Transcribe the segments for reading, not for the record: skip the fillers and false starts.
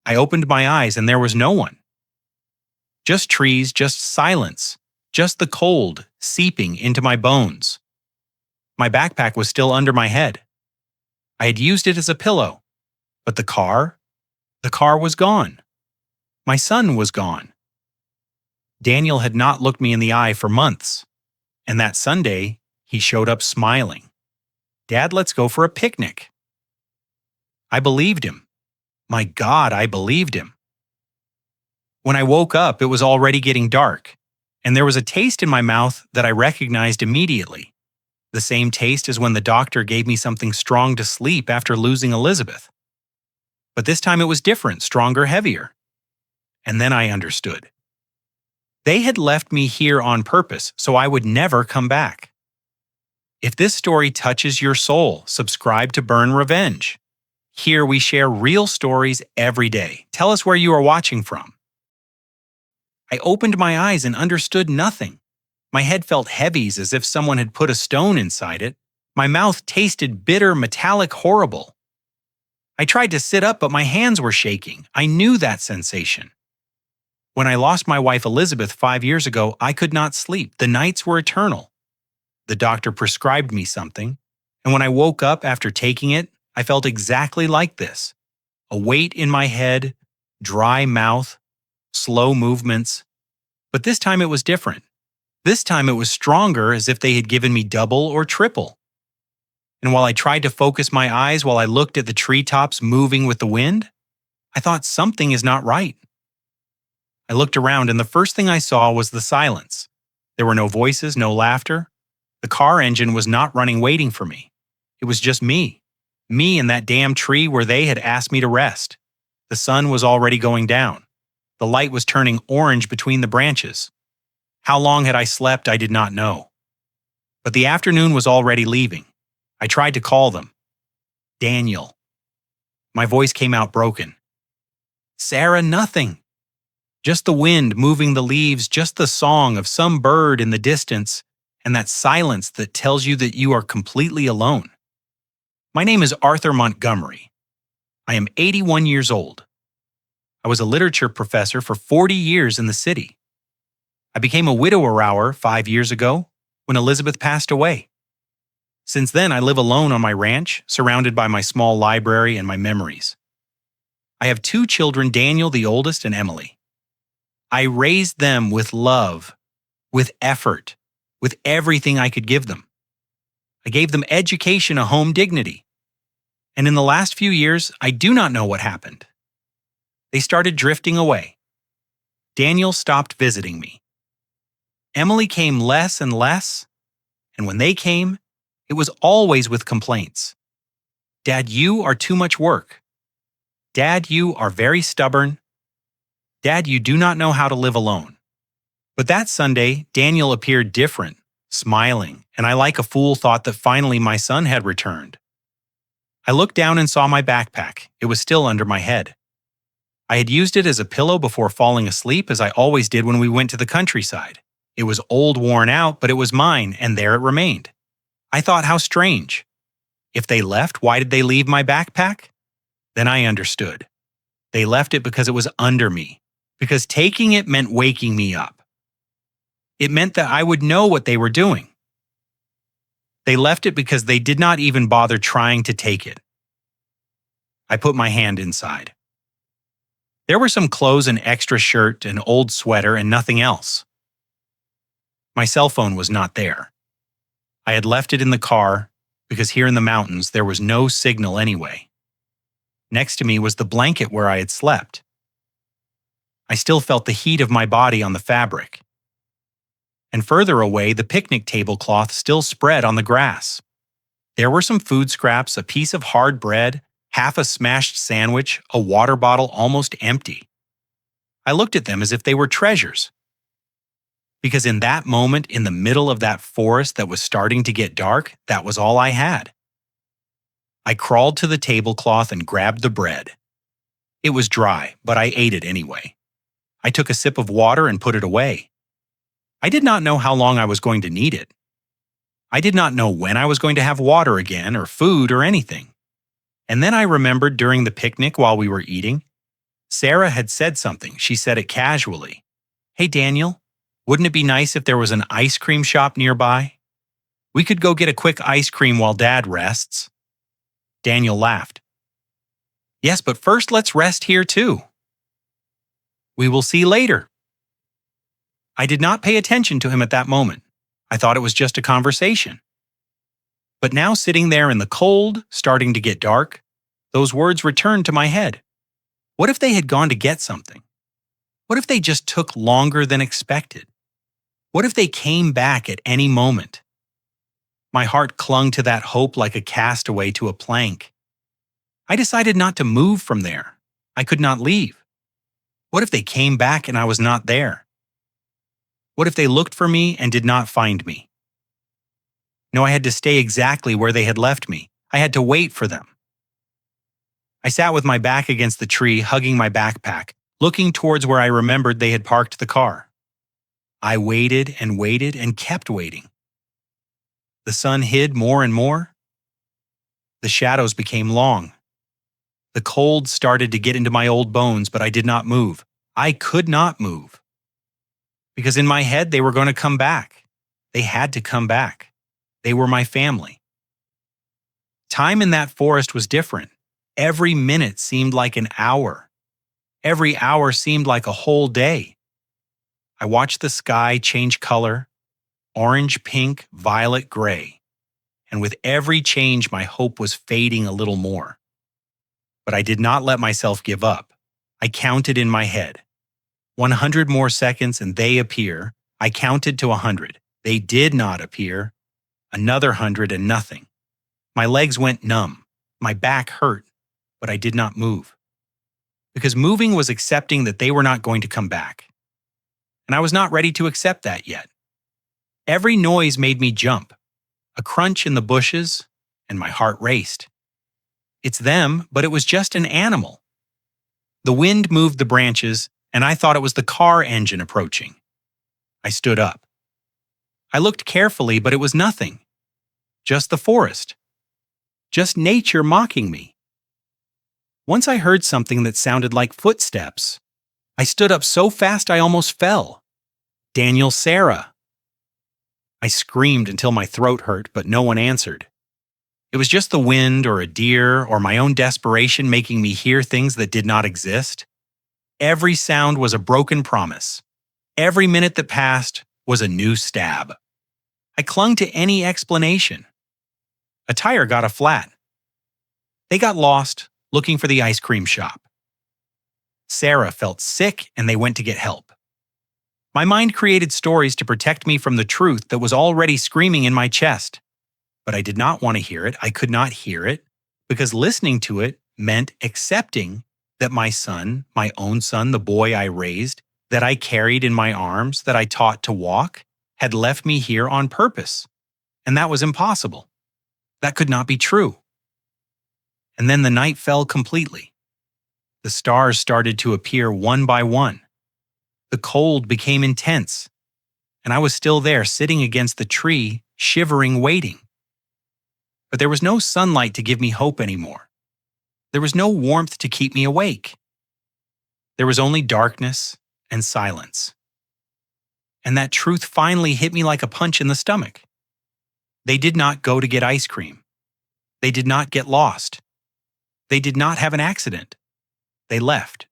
I opened my eyes and there was no one. Just trees, just silence, just the cold seeping into my bones. My backpack was still under my head. I had used it as a pillow, but the car was gone. My son was gone. Daniel had not looked me in the eye for months, and that Sunday, he showed up smiling. "Dad, let's go for a picnic." I believed him. My God, I believed him. When I woke up, it was already getting dark, and there was a taste in my mouth that I recognized immediately. The same taste as when the doctor gave me something strong to sleep after losing Elizabeth. But this time it was different, stronger, heavier. And then I understood. They had left me here on purpose so I would never come back. If this story touches your soul, subscribe to Burn Revenge. Here we share real stories every day. Tell us where you are watching from. I opened my eyes and understood nothing. My head felt heavy as if someone had put a stone inside it. My mouth tasted bitter, metallic, horrible. I tried to sit up, but my hands were shaking. I knew that sensation. When I lost my wife Elizabeth 5 years ago, I could not sleep. The nights were eternal. The doctor prescribed me something, and when I woke up after taking it, I felt exactly like this. A weight in my head, dry mouth, slow movements. But this time it was different. This time it was stronger, as if they had given me double or triple. And while I tried to focus my eyes while I looked at the treetops moving with the wind, I thought something is not right. I looked around and the first thing I saw was the silence. There were no voices, no laughter. The car engine was not running waiting for me. It was just me. Me in that damn tree where they had asked me to rest. The sun was already going down. The light was turning orange between the branches. How long had I slept, I did not know. But the afternoon was already leaving. I tried to call them. Daniel. My voice came out broken. Sarah, nothing. Just the wind moving the leaves, just the song of some bird in the distance, and that silence that tells you that you are completely alone. My name is Arthur Montgomery. I am 81 years old. I was a literature professor for 40 years in the city. I became a widower 5 years ago when Elizabeth passed away. Since then, I live alone on my ranch, surrounded by my small library and my memories. I have 2 children, Daniel, the oldest, and Emily. I raised them with love, with effort, with everything I could give them. I gave them education, a home, dignity. And in the last few years, I do not know what happened. They started drifting away. Daniel stopped visiting me. Emily came less and less, and when they came, it was always with complaints. Dad, you are too much work. Dad, you are very stubborn. Dad, you do not know how to live alone. But that Sunday, Daniel appeared different, smiling, and I like a fool thought that finally my son had returned. I looked down and saw my backpack. It was still under my head. I had used it as a pillow before falling asleep, as I always did when we went to the countryside. It was old, worn out, but it was mine, and there it remained. I thought, how strange. If they left, why did they leave my backpack? Then I understood. They left it because it was under me, because taking it meant waking me up. It meant that I would know what they were doing. They left it because they did not even bother trying to take it. I put my hand inside. There were some clothes, an extra shirt, an old sweater, and nothing else. My cell phone was not there. I had left it in the car because here in the mountains there was no signal anyway. Next to me was the blanket where I had slept. I still felt the heat of my body on the fabric. And further away, the picnic tablecloth still spread on the grass. There were some food scraps, a piece of hard bread, half a smashed sandwich, a water bottle almost empty. I looked at them as if they were treasures. Because in that moment, in the middle of that forest that was starting to get dark, that was all I had. I crawled to the tablecloth and grabbed the bread. It was dry, but I ate it anyway. I took a sip of water and put it away. I did not know how long I was going to need it. I did not know when I was going to have water again, or food, or anything. And then I remembered during the picnic while we were eating, Sarah had said something. She said it casually. "Hey, Daniel, wouldn't it be nice if there was an ice cream shop nearby? We could go get a quick ice cream while Dad rests." Daniel laughed. "Yes, but first let's rest here too." "We will see later." I did not pay attention to him at that moment. I thought it was just a conversation. But now sitting there in the cold, starting to get dark, those words returned to my head. What if they had gone to get something? What if they just took longer than expected? What if they came back at any moment? My heart clung to that hope like a castaway to a plank. I decided not to move from there. I could not leave. What if they came back and I was not there? What if they looked for me and did not find me? No, I had to stay exactly where they had left me. I had to wait for them. I sat with my back against the tree, hugging my backpack, looking towards where I remembered they had parked the car. I waited and kept waiting. The sun hid more and more. The shadows became long. The cold started to get into my old bones, but I did not move. I could not move. Because in my head, they were going to come back. They had to come back. They were my family. Time in that forest was different. Every minute seemed like an hour. Every hour seemed like a whole day. I watched the sky change color, orange, pink, violet, gray. And with every change, my hope was fading a little more. But I did not let myself give up. I counted in my head. 100 more seconds and they appear. I counted to 100. They did not appear. Another 100 and nothing. My legs went numb. My back hurt, but I did not move. Because moving was accepting that they were not going to come back. And I was not ready to accept that yet. Every noise made me jump. A crunch in the bushes, and my heart raced. It's them, but it was just an animal. The wind moved the branches, and I thought it was the car engine approaching. I stood up. I looked carefully, but it was nothing. Just the forest. Just nature mocking me. Once I heard something that sounded like footsteps. I stood up so fast I almost fell. Daniel, Sarah. I screamed until my throat hurt, but no one answered. It was just the wind or a deer or my own desperation making me hear things that did not exist. Every sound was a broken promise. Every minute that passed was a new stab. I clung to any explanation. A tire got a flat. They got lost, looking for the ice cream shop. Sarah felt sick and they went to get help. My mind created stories to protect me from the truth that was already screaming in my chest. But I did not want to hear it. I could not hear it because listening to it meant accepting that my son, my own son, the boy I raised, that I carried in my arms, that I taught to walk, had left me here on purpose. And that was impossible. That could not be true. And then the night fell completely. The stars started to appear one by one. The cold became intense, and I was still there sitting against the tree, shivering, waiting. But there was no sunlight to give me hope anymore. There was no warmth to keep me awake. There was only darkness and silence. And that truth finally hit me like a punch in the stomach. They did not go to get ice cream. They did not get lost. They did not have an accident. They left.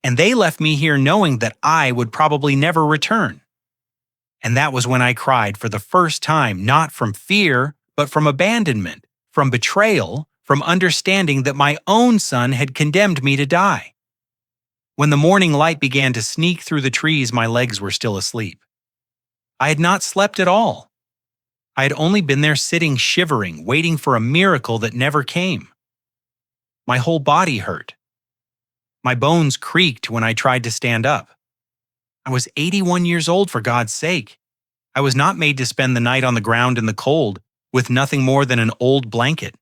And they left me here knowing that I would probably never return. And that was when I cried for the first time, not from fear, but from abandonment, from betrayal, from understanding that my own son had condemned me to die. When the morning light began to sneak through the trees, my legs were still asleep. I had not slept at all. I had only been there sitting shivering, waiting for a miracle that never came. My whole body hurt. My bones creaked when I tried to stand up. I was 81 years old, for God's sake. I was not made to spend the night on the ground in the cold with nothing more than an old blanket.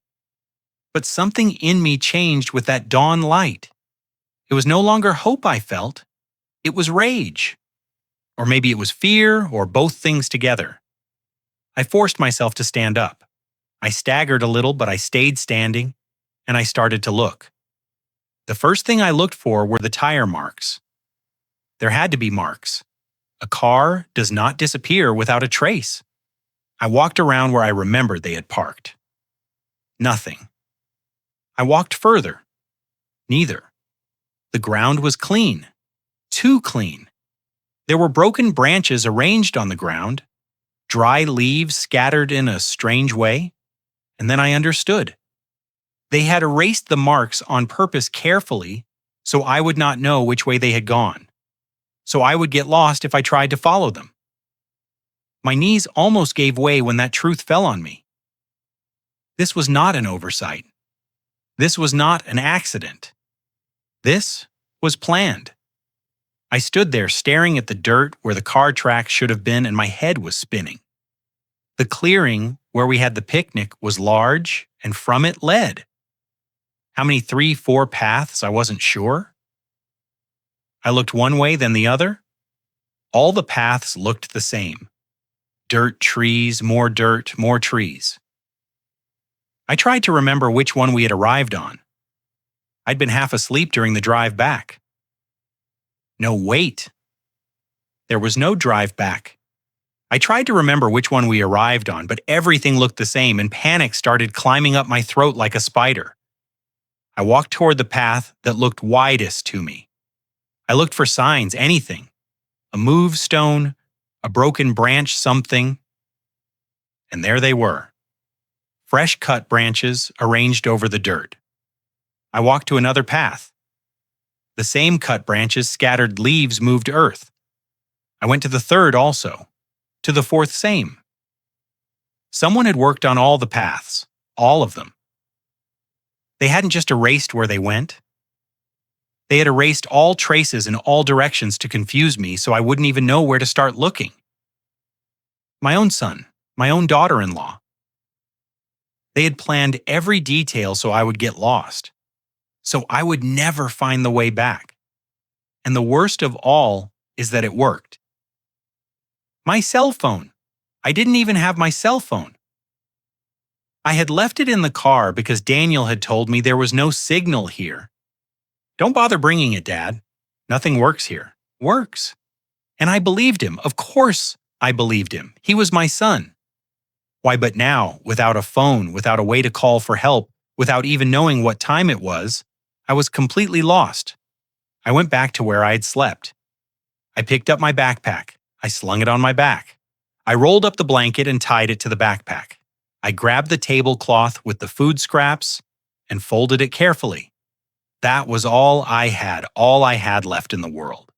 But something in me changed with that dawn light. It was no longer hope I felt. It was rage. Or maybe it was fear, or both things together. I forced myself to stand up. I staggered a little, but I stayed standing, and I started to look. The first thing I looked for were the tire marks. There had to be marks. A car does not disappear without a trace. I walked around where I remembered they had parked. Nothing. I walked further. Neither. The ground was clean. Too clean. There were broken branches arranged on the ground, dry leaves scattered in a strange way, and then I understood. They had erased the marks on purpose carefully so I would not know which way they had gone, so I would get lost if I tried to follow them. My knees almost gave way when that truth fell on me. This was not an oversight. This was not an accident. This was planned. I stood there staring at the dirt where the car tracks should have been, and my head was spinning. The clearing where we had the picnic was large, and from it led. How many 3, 4 paths, I wasn't sure. I looked one way, then the other. All the paths looked the same. Dirt, trees, more dirt, more trees. I tried to remember which one we had arrived on. I'd been half asleep during the drive back. No, wait. There was no drive back. I tried to remember which one we arrived on, but everything looked the same, and panic started climbing up my throat like a spider. I walked toward the path that looked widest to me. I looked for signs, anything. A moved stone, a broken branch, something. And there they were. Fresh cut branches arranged over the dirt. I walked to another path. The same cut branches scattered leaves moved earth. I went to the third also. To the fourth same. Someone had worked on all the paths, all of them. They hadn't just erased where they went. They had erased all traces in all directions to confuse me so I wouldn't even know where to start looking. My own son, my own daughter-in-law. They had planned every detail so I would get lost. So I would never find the way back. And the worst of all is that it worked. My cell phone. I didn't even have my cell phone. I had left it in the car because Daniel had told me there was no signal here. Don't bother bringing it, Dad. Nothing works here. Works. And I believed him. Of course I believed him. He was my son. Why, but now, without a phone, without a way to call for help, without even knowing what time it was, I was completely lost. I went back to where I had slept. I picked up my backpack. I slung it on my back. I rolled up the blanket and tied it to the backpack. I grabbed the tablecloth with the food scraps and folded it carefully. That was all I had left in the world.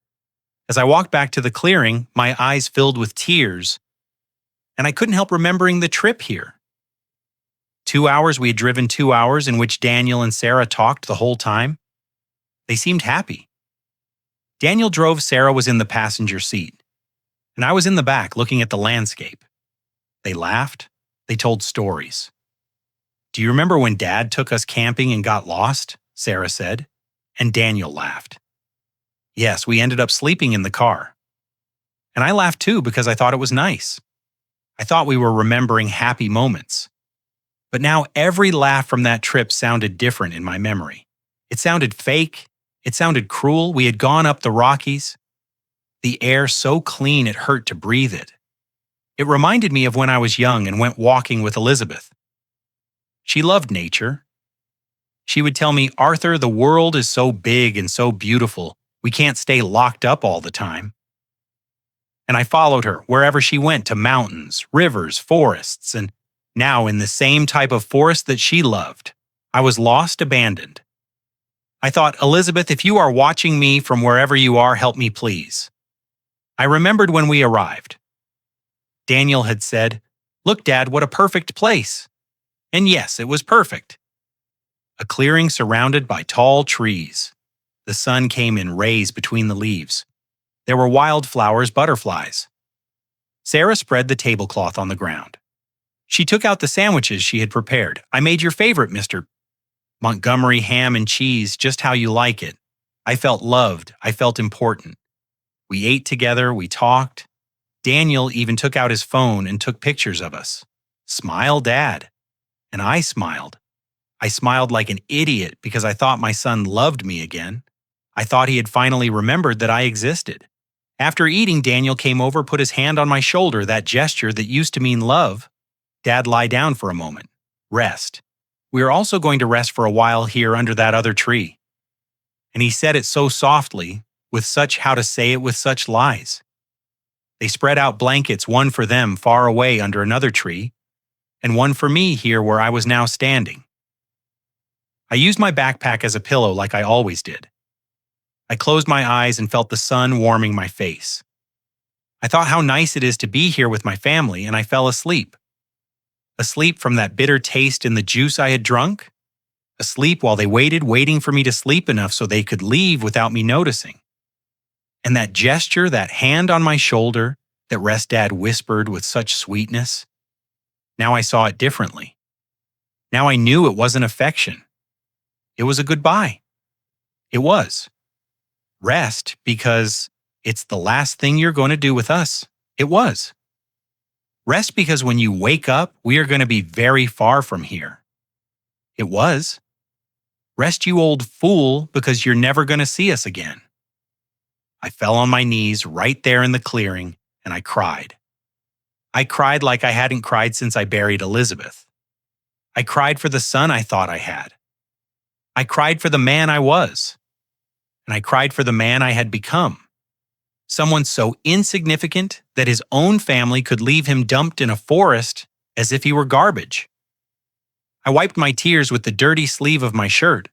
As I walked back to the clearing, my eyes filled with tears, and I couldn't help remembering the trip here. 2 hours, we had driven 2 hours in which Daniel and Sarah talked the whole time. They seemed happy. Daniel drove, Sarah was in the passenger seat, and I was in the back looking at the landscape. They laughed. They told stories. Do you remember when Dad took us camping and got lost? Sarah said, and Daniel laughed. Yes, we ended up sleeping in the car. And I laughed too because I thought it was nice. I thought we were remembering happy moments. But now every laugh from that trip sounded different in my memory. It sounded fake. It sounded cruel. We had gone up the Rockies. The air so clean it hurt to breathe it. It reminded me of when I was young and went walking with Elizabeth. She loved nature. She would tell me, Arthur, the world is so big and so beautiful, we can't stay locked up all the time. And I followed her wherever she went, to mountains, rivers, forests, and now in the same type of forest that she loved. I was lost, abandoned. I thought, Elizabeth, if you are watching me from wherever you are, help me please. I remembered when we arrived. Daniel had said, Look, Dad, what a perfect place. And yes, it was perfect. A clearing surrounded by tall trees. The sun came in rays between the leaves. There were wildflowers, butterflies. Sarah spread the tablecloth on the ground. She took out the sandwiches she had prepared. I made your favorite, Mr. Montgomery ham and cheese, just how you like it. I felt loved. I felt important. We ate together. We talked. Daniel even took out his phone and took pictures of us. Smile, Dad. And I smiled. I smiled like an idiot because I thought my son loved me again. I thought he had finally remembered that I existed. After eating, Daniel came over, put his hand on my shoulder, that gesture that used to mean love. Dad, lie down for a moment. Rest. We are also going to rest for a while here under that other tree. And he said it so softly, with such how to say it with such lies. They spread out blankets, one for them far away under another tree, and one for me here where I was now standing. I used my backpack as a pillow like I always did. I closed my eyes and felt the sun warming my face. I thought how nice it is to be here with my family, and I fell asleep. Asleep from that bitter taste in the juice I had drunk. Asleep while they waited, waiting for me to sleep enough so they could leave without me noticing. And that gesture, that hand on my shoulder that Rest Dad whispered with such sweetness, now I saw it differently. Now I knew it wasn't affection. It was a goodbye. It was. Rest because it's the last thing you're going to do with us. It was. Rest because when you wake up, we are going to be very far from here. It was. Rest, you old fool, because you're never going to see us again. I fell on my knees right there in the clearing, and I cried. I cried like I hadn't cried since I buried Elizabeth. I cried for the son I thought I had. I cried for the man I was. And I cried for the man I had become. Someone so insignificant that his own family could leave him dumped in a forest as if he were garbage. I wiped my tears with the dirty sleeve of my shirt.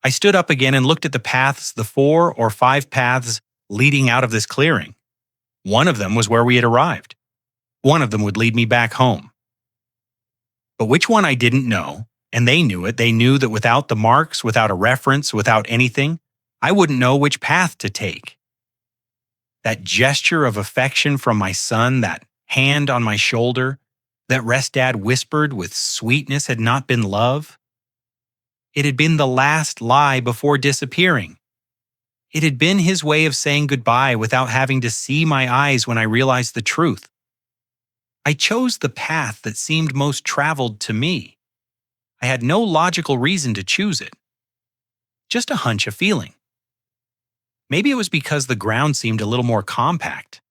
I stood up again and looked at the paths, the 4 or 5 paths leading out of this clearing. One of them was where we had arrived. One of them would lead me back home. But which one I didn't know, and they knew it. They knew that without the marks, without a reference, without anything, I wouldn't know which path to take. That gesture of affection from my son, that hand on my shoulder, that Rest Dad whispered with sweetness had not been love. It had been the last lie before disappearing. It had been his way of saying goodbye without having to see my eyes when I realized the truth. I chose the path that seemed most traveled to me. I had no logical reason to choose it. Just a hunch, a feeling. Maybe it was because the ground seemed a little more compact.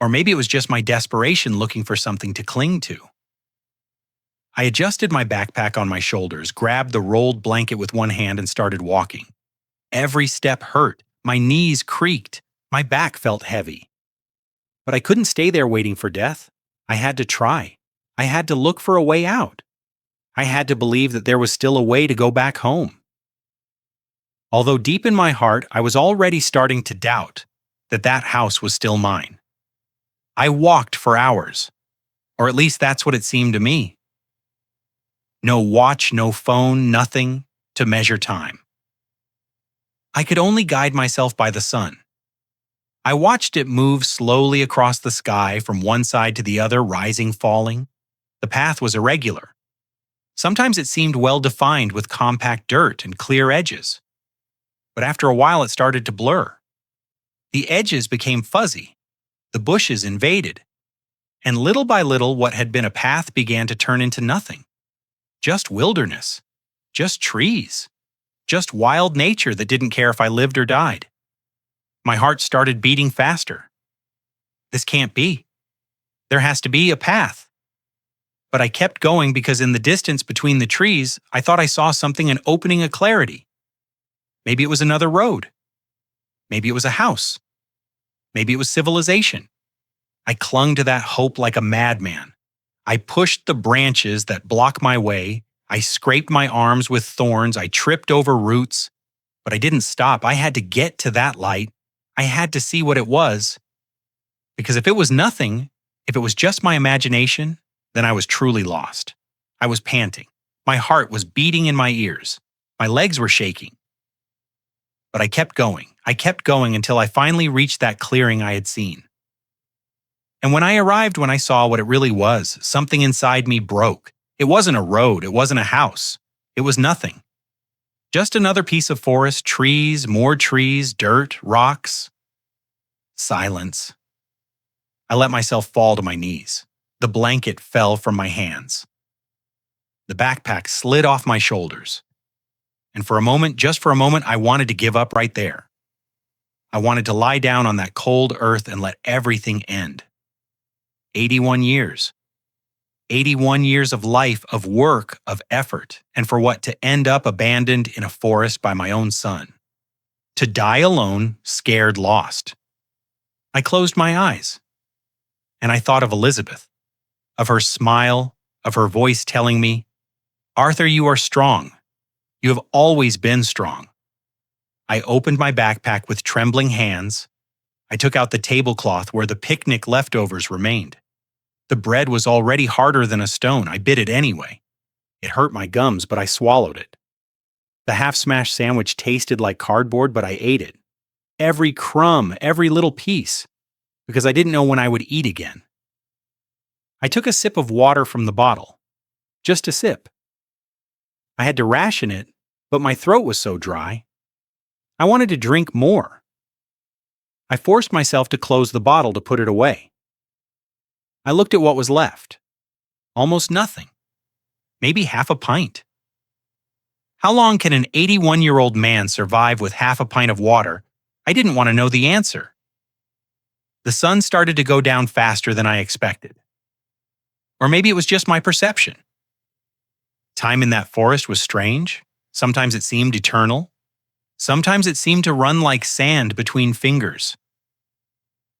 Or maybe it was just my desperation looking for something to cling to. I adjusted my backpack on my shoulders, grabbed the rolled blanket with one hand and started walking. Every step hurt, my knees creaked, my back felt heavy. But I couldn't stay there waiting for death. I had to try. I had to look for a way out. I had to believe that there was still a way to go back home. Although deep in my heart, I was already starting to doubt that that house was still mine. I walked for hours, or at least that's what it seemed to me. No watch, no phone, nothing to measure time. I could only guide myself by the sun. I watched it move slowly across the sky from one side to the other, rising, falling. The path was irregular. Sometimes it seemed well-defined with compact dirt and clear edges. But after a while it started to blur. The edges became fuzzy. The bushes invaded. And little by little what had been a path began to turn into nothing. Just wilderness. Just trees. Just wild nature that didn't care if I lived or died. My heart started beating faster. This can't be. There has to be a path. But I kept going because in the distance between the trees, I thought I saw something, an opening, a clarity. Maybe it was another road. Maybe it was a house. Maybe it was civilization. I clung to that hope like a madman. I pushed the branches that block my way. I scraped my arms with thorns. I tripped over roots. But I didn't stop. I had to get to that light. I had to see what it was. Because if it was nothing, if it was just my imagination, then I was truly lost. I was panting. My heart was beating in my ears. My legs were shaking. But I kept going. I kept going until I finally reached that clearing I had seen. And when I arrived, when I saw what it really was, something inside me broke. It wasn't a road. It wasn't a house. It was nothing. Just another piece of forest, trees, more trees, dirt, rocks. Silence. I let myself fall to my knees. The blanket fell from my hands. The backpack slid off my shoulders. And for a moment, just for a moment, I wanted to give up right there. I wanted to lie down on that cold earth and let everything end. 81 years. 81 years of life, of work, of effort, and for what, to end up abandoned in a forest by my own son. To die alone, scared, lost. I closed my eyes, and I thought of Elizabeth, of her smile, of her voice telling me, "Arthur, you are strong. You have always been strong." I opened my backpack with trembling hands. I took out the tablecloth where the picnic leftovers remained. The bread was already harder than a stone. I bit it anyway. It hurt my gums, but I swallowed it. The half-smashed sandwich tasted like cardboard, but I ate it. Every crumb, every little piece, because I didn't know when I would eat again. I took a sip of water from the bottle. Just a sip. I had to ration it, but my throat was so dry. I wanted to drink more. I forced myself to close the bottle to put it away. I looked at what was left. Almost nothing. Maybe half a pint. How long can an 81-year-old man survive with half a pint of water? I didn't want to know the answer. The sun started to go down faster than I expected. Or maybe it was just my perception. Time in that forest was strange. Sometimes it seemed eternal. Sometimes it seemed to run like sand between fingers.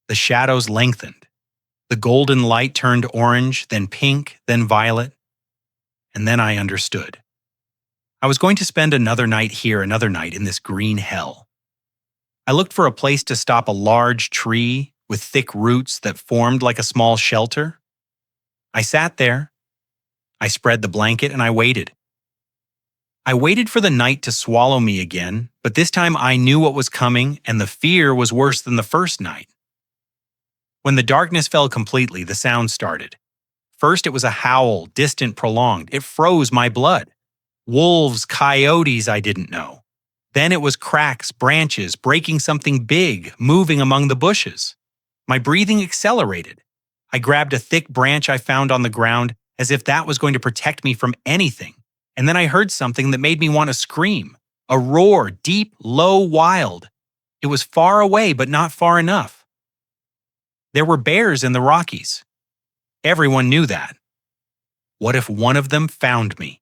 The shadows lengthened. The golden light turned orange, then pink, then violet. And then I understood. I was going to spend another night here, another night in this green hell. I looked for a place to stop a large tree with thick roots that formed like a small shelter. I sat there. I spread the blanket and I waited. I waited for the night to swallow me again, but this time I knew what was coming, and the fear was worse than the first night. When the darkness fell completely, the sound started. First, it was a howl, distant, prolonged. It froze my blood. Wolves, coyotes I didn't know. Then it was cracks, branches, breaking something big, moving among the bushes. My breathing accelerated. I grabbed a thick branch I found on the ground, as if that was going to protect me from anything. And then I heard something that made me want to scream. A roar, deep, low, wild. It was far away, but not far enough. There were bears in the Rockies. Everyone knew that. What if one of them found me?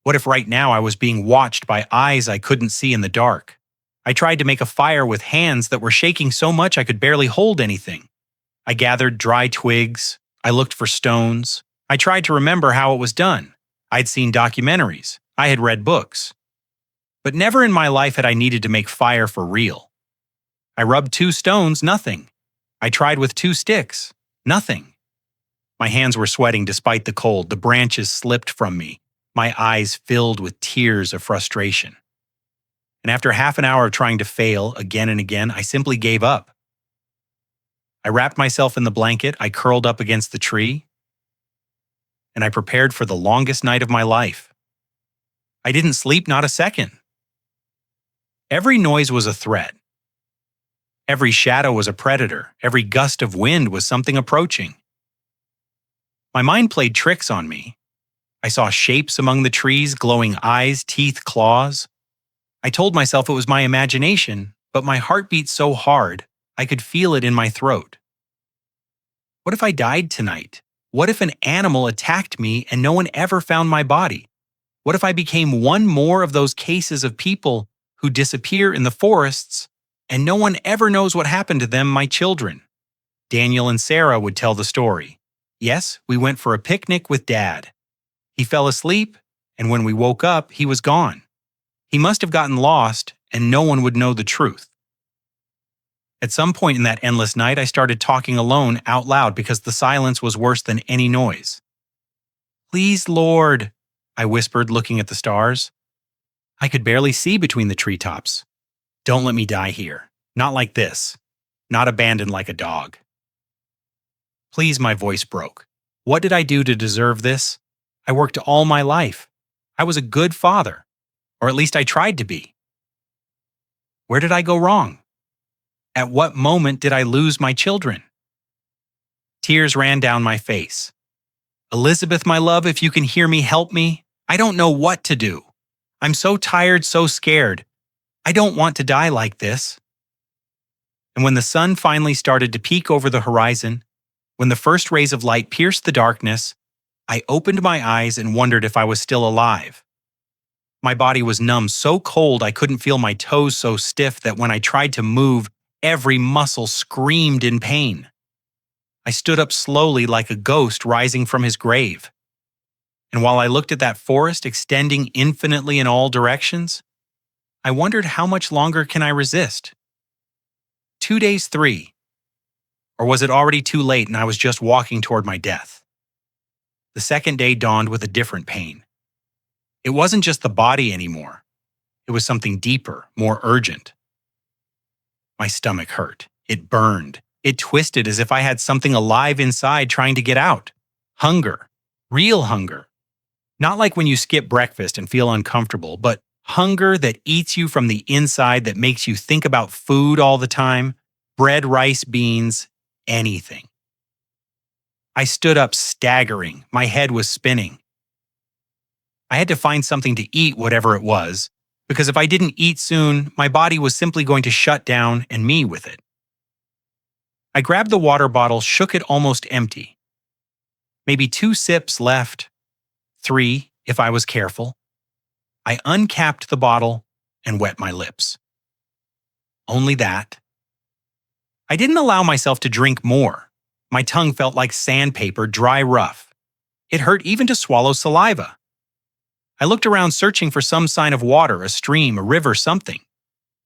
What if right now I was being watched by eyes I couldn't see in the dark? I tried to make a fire with hands that were shaking so much I could barely hold anything. I gathered dry twigs. I looked for stones. I tried to remember how it was done. I'd seen documentaries. I had read books. But never in my life had I needed to make fire for real. I rubbed 2 stones, nothing. I tried with 2 sticks, nothing. My hands were sweating despite the cold. The branches slipped from me. My eyes filled with tears of frustration. And after half an hour of trying to fail again and again, I simply gave up. I wrapped myself in the blanket, I curled up against the tree, and I prepared for the longest night of my life. I didn't sleep not a second. Every noise was a threat. Every shadow was a predator. Every gust of wind was something approaching. My mind played tricks on me. I saw shapes among the trees, glowing eyes, teeth, claws. I told myself it was my imagination, but my heart beat so hard, I could feel it in my throat. What if I died tonight? What if an animal attacked me and no one ever found my body? What if I became one more of those cases of people who disappear in the forests and no one ever knows what happened to them, my children? Daniel and Sarah would tell the story. Yes, we went for a picnic with Dad. He fell asleep, and when we woke up, he was gone. He must have gotten lost, and no one would know the truth. At some point in that endless night, I started talking alone out loud because the silence was worse than any noise. "Please, Lord," I whispered, looking at the stars. I could barely see between the treetops. "Don't let me die here. Not like this. Not abandoned like a dog." Please, my voice broke. What did I do to deserve this? I worked all my life. I was a good father, or at least I tried to be. Where did I go wrong? At what moment did I lose my children? Tears ran down my face. Elizabeth, my love, if you can hear me, help me. I don't know what to do. I'm so tired, so scared. I don't want to die like this." And when the sun finally started to peek over the horizon, when the first rays of light pierced the darkness, I opened my eyes and wondered if I was still alive. My body was numb, so cold I couldn't feel my toes, so stiff that when I tried to move, every muscle screamed in pain. I stood up slowly like a ghost rising from his grave. And while I looked at that forest extending infinitely in all directions, I wondered how much longer can I resist? 2 days, 3. Or was it already too late and I was just walking toward my death? The second day dawned with a different pain. It wasn't just the body anymore. It was something deeper, more urgent. My stomach hurt. It burned. It twisted as if I had something alive inside trying to get out. Hunger. Real hunger. Not like when you skip breakfast and feel uncomfortable, but hunger that eats you from the inside, that makes you think about food all the time. Bread, rice, beans, anything. I stood up staggering. My head was spinning. I had to find something to eat, whatever it was, because if I didn't eat soon, my body was simply going to shut down, and me with it. I grabbed the water bottle, shook it almost empty. Maybe 2 sips left, 3 if I was careful. I uncapped the bottle and wet my lips. Only that. I didn't allow myself to drink more. My tongue felt like sandpaper, dry rough. It hurt even to swallow saliva. I looked around searching for some sign of water, a stream, a river, something.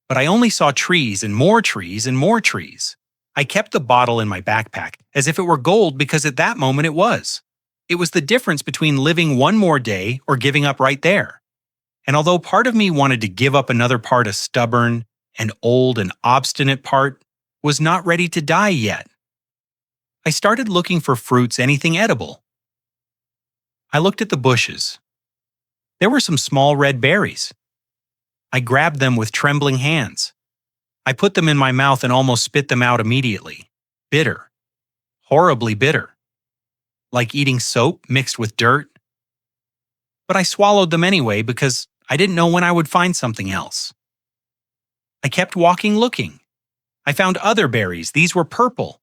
But I only saw trees and more trees and more trees. I kept the bottle in my backpack as if it were gold, because at that moment it was. It was the difference between living one more day or giving up right there. And although part of me wanted to give up, another part, a stubborn and old and obstinate part, was not ready to die yet. I started looking for fruits, anything edible. I looked at the bushes. There were some small red berries. I grabbed them with trembling hands. I put them in my mouth and almost spit them out immediately. Bitter. Horribly bitter. Like eating soap mixed with dirt. But I swallowed them anyway because I didn't know when I would find something else. I kept walking, looking. I found other berries. These were purple.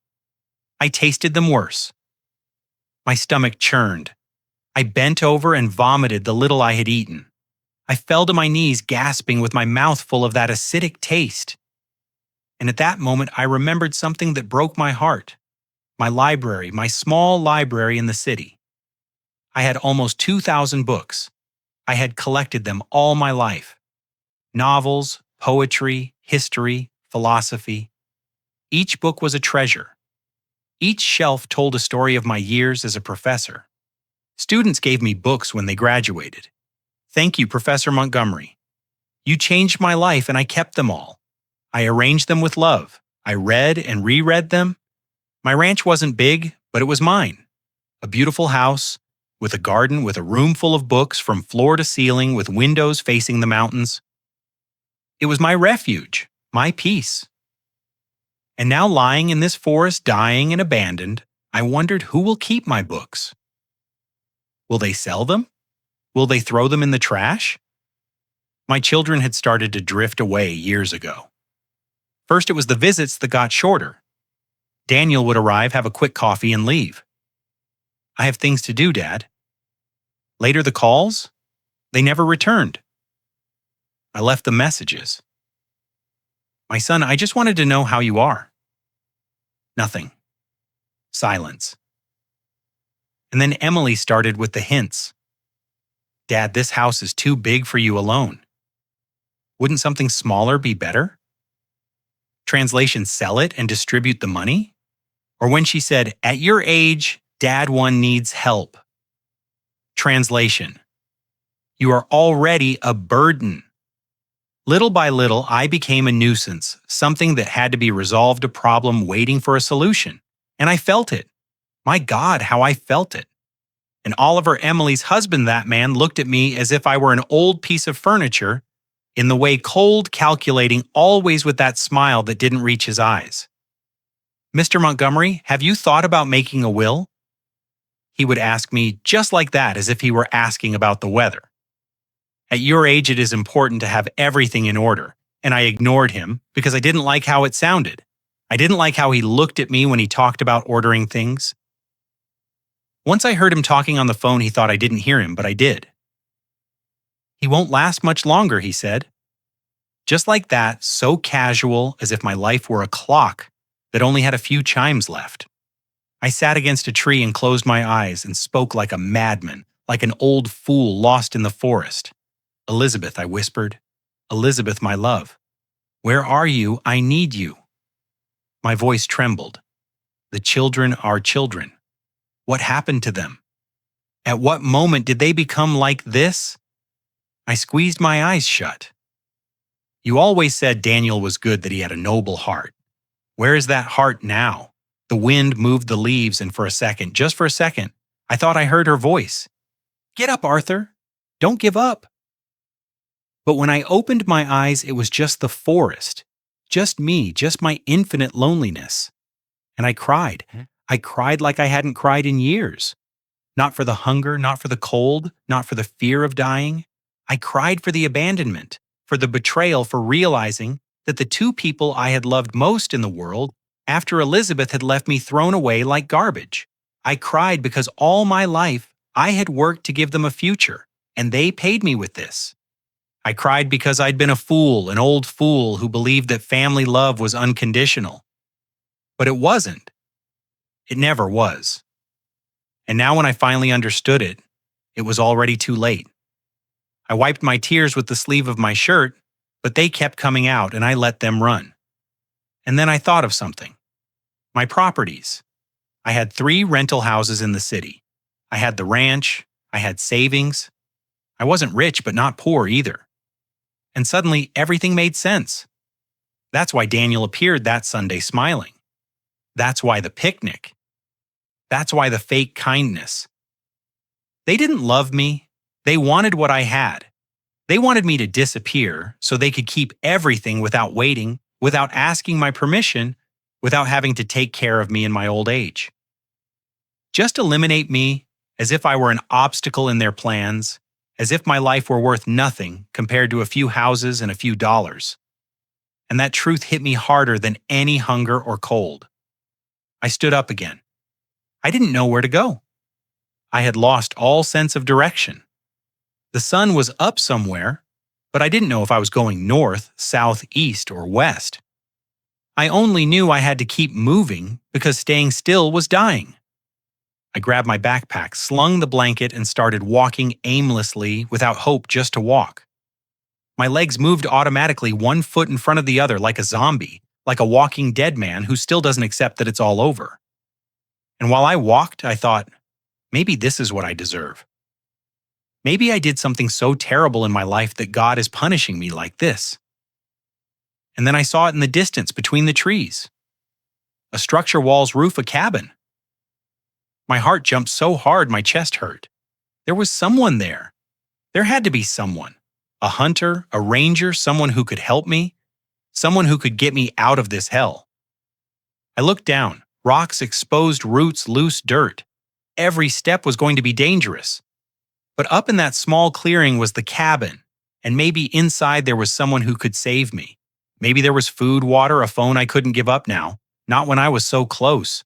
I tasted them worse. My stomach churned. I bent over and vomited the little I had eaten. I fell to my knees, gasping with my mouth full of that acidic taste. And at that moment, I remembered something that broke my heart. My library, my small library in the city. I had almost 2,000 books. I had collected them all my life. Novels, poetry, history, philosophy. Each book was a treasure. Each shelf told a story of my years as a professor. Students gave me books when they graduated. Thank you, Professor Montgomery. You changed my life, and I kept them all. I arranged them with love. I read and reread them. My ranch wasn't big, but it was mine. A beautiful house, with a garden, with a room full of books from floor to ceiling, with windows facing the mountains. It was my refuge, my peace. And now, lying in this forest, dying and abandoned, I wondered who will keep my books. Will they sell them? Will they throw them in the trash? My children had started to drift away years ago. First, it was the visits that got shorter. Daniel would arrive, have a quick coffee, and leave. I have things to do, Dad. Later, the calls? They never returned. I left the messages. My son, I just wanted to know how you are. Nothing. Silence. And then Emily started with the hints. Dad, this house is too big for you alone. Wouldn't something smaller be better? Translation, sell it and distribute the money? Or when she said, at your age, Dad, one needs help. Translation, you are already a burden. Little by little, I became a nuisance, something that had to be resolved, a problem waiting for a solution. And I felt it. My God, how I felt it. And Oliver, Emily's husband, that man, looked at me as if I were an old piece of furniture, in the way, cold, calculating, always with that smile that didn't reach his eyes. Mr. Montgomery, have you thought about making a will? he would ask me just like that, as if he were asking about the weather. At your age, it is important to have everything in order, and I ignored him because I didn't like how it sounded. I didn't like how he looked at me when he talked about ordering things. Once I heard him talking on the phone, he thought I didn't hear him, but I did. "He won't last much longer," he said. Just like that, so casual, as if my life were a clock that only had a few chimes left. I sat against a tree and closed my eyes and spoke like a madman, like an old fool lost in the forest. "Elizabeth," I whispered. "Elizabeth, my love. Where are you? I need you." My voice trembled. The children are children. What happened to them? At what moment did they become like this? I squeezed my eyes shut. "You always said Daniel was good, that he had a noble heart. Where is that heart now?" The wind moved the leaves, and for a second, just for a second, I thought I heard her voice. "Get up, Arthur. Don't give up." But when I opened my eyes, it was just the forest. Just me, just my infinite loneliness. And I cried. I cried like I hadn't cried in years. Not for the hunger, not for the cold, not for the fear of dying. I cried for the abandonment, for the betrayal, for realizing that the two people I had loved most in the world, after Elizabeth had left me thrown away like garbage. I cried because all my life I had worked to give them a future, and they paid me with this. I cried because I'd been a fool, an old fool who believed that family love was unconditional. But it wasn't. It never was. And now when I finally understood it, it was already too late. I wiped my tears with the sleeve of my shirt, but they kept coming out and I let them run. And then I thought of something. My properties. I had 3 rental houses in the city. I had the ranch. I had savings. I wasn't rich, but not poor either. And suddenly, everything made sense. That's why Daniel appeared that Sunday smiling. That's why the picnic. That's why the fake kindness. They didn't love me. They wanted what I had. They wanted me to disappear so they could keep everything without waiting, without asking my permission, without having to take care of me in my old age. Just eliminate me as if I were an obstacle in their plans, as if my life were worth nothing compared to a few houses and a few dollars. And that truth hit me harder than any hunger or cold. I stood up again. I didn't know where to go. I had lost all sense of direction. The sun was up somewhere, but I didn't know if I was going north, south, east, or west. I only knew I had to keep moving because staying still was dying. I grabbed my backpack, slung the blanket, and started walking aimlessly without hope, just to walk. My legs moved automatically, one foot in front of the other, like a zombie, like a walking dead man who still doesn't accept that it's all over. And while I walked, I thought, maybe this is what I deserve. Maybe I did something so terrible in my life that God is punishing me like this. And then I saw it in the distance between the trees. A structure wall's roof, a cabin. My heart jumped so hard my chest hurt. There was someone there. There had to be someone. A hunter, a ranger, someone who could help me. Someone who could get me out of this hell. I looked down. Rocks, exposed roots, loose dirt. Every step was going to be dangerous. But up in that small clearing was the cabin, and maybe inside there was someone who could save me. Maybe there was food, water, a phone I couldn't give up now, not when I was so close.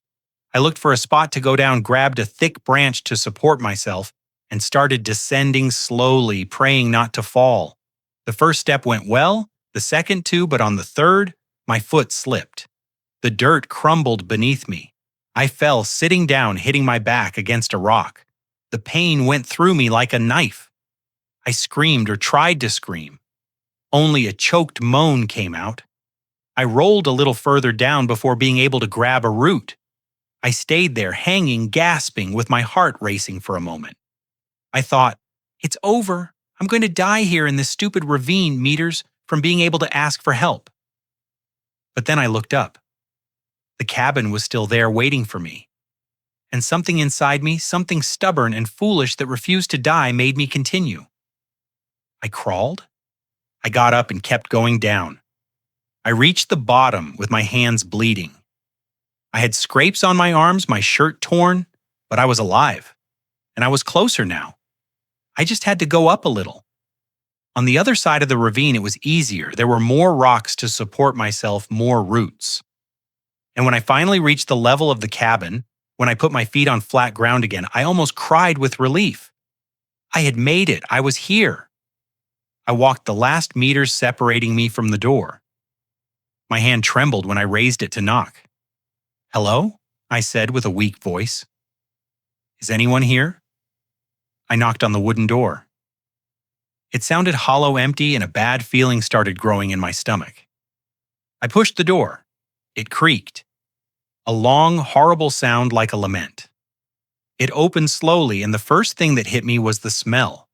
I looked for a spot to go down, grabbed a thick branch to support myself, and started descending slowly, praying not to fall. The first step went well, the second too, but on the third, my foot slipped. The dirt crumbled beneath me. I fell, sitting down, hitting my back against a rock. The pain went through me like a knife. I screamed or tried to scream. Only a choked moan came out. I rolled a little further down before being able to grab a root. I stayed there, hanging, gasping, with my heart racing for a moment. I thought, it's over. I'm going to die here in this stupid ravine meters from being able to ask for help. But then I looked up. The cabin was still there waiting for me. And something inside me, something stubborn and foolish that refused to die, made me continue. I crawled. I got up and kept going down. I reached the bottom with my hands bleeding. I had scrapes on my arms, my shirt torn, but I was alive. and I was closer now. I just had to go up a little. On the other side of the ravine, it was easier. There were more rocks to support myself, more roots. And when I finally reached the level of the cabin, when I put my feet on flat ground again, I almost cried with relief. I had made it. I was here. I walked the last meters separating me from the door. My hand trembled when I raised it to knock. "Hello?" I said with a weak voice. "Is anyone here?" I knocked on the wooden door. It sounded hollow, empty, and a bad feeling started growing in my stomach. I pushed the door. It creaked. A long, horrible sound like a lament. It opened slowly, and the first thing that hit me was the smell.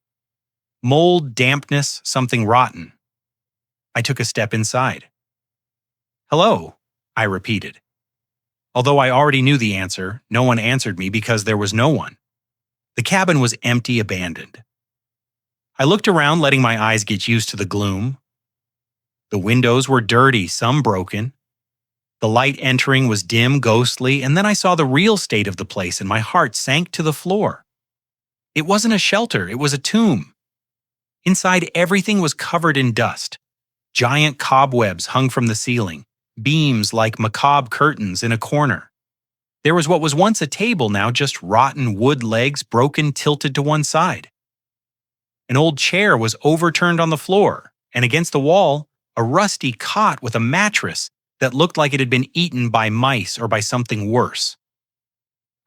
Mold, dampness, something rotten. I took a step inside. "Hello," I repeated. Although I already knew the answer, no one answered me because there was no one. The cabin was empty, abandoned. I looked around, letting my eyes get used to the gloom. The windows were dirty, some broken. The light entering was dim, ghostly, and then I saw the real state of the place and my heart sank to the floor. It wasn't a shelter, it was a tomb. Inside, everything was covered in dust. Giant cobwebs hung from the ceiling, beams like macabre curtains in a corner. There was what was once a table, now just rotten wood legs broken, tilted to one side. An old chair was overturned on the floor, and against the wall, a rusty cot with a mattress that looked like it had been eaten by mice or by something worse.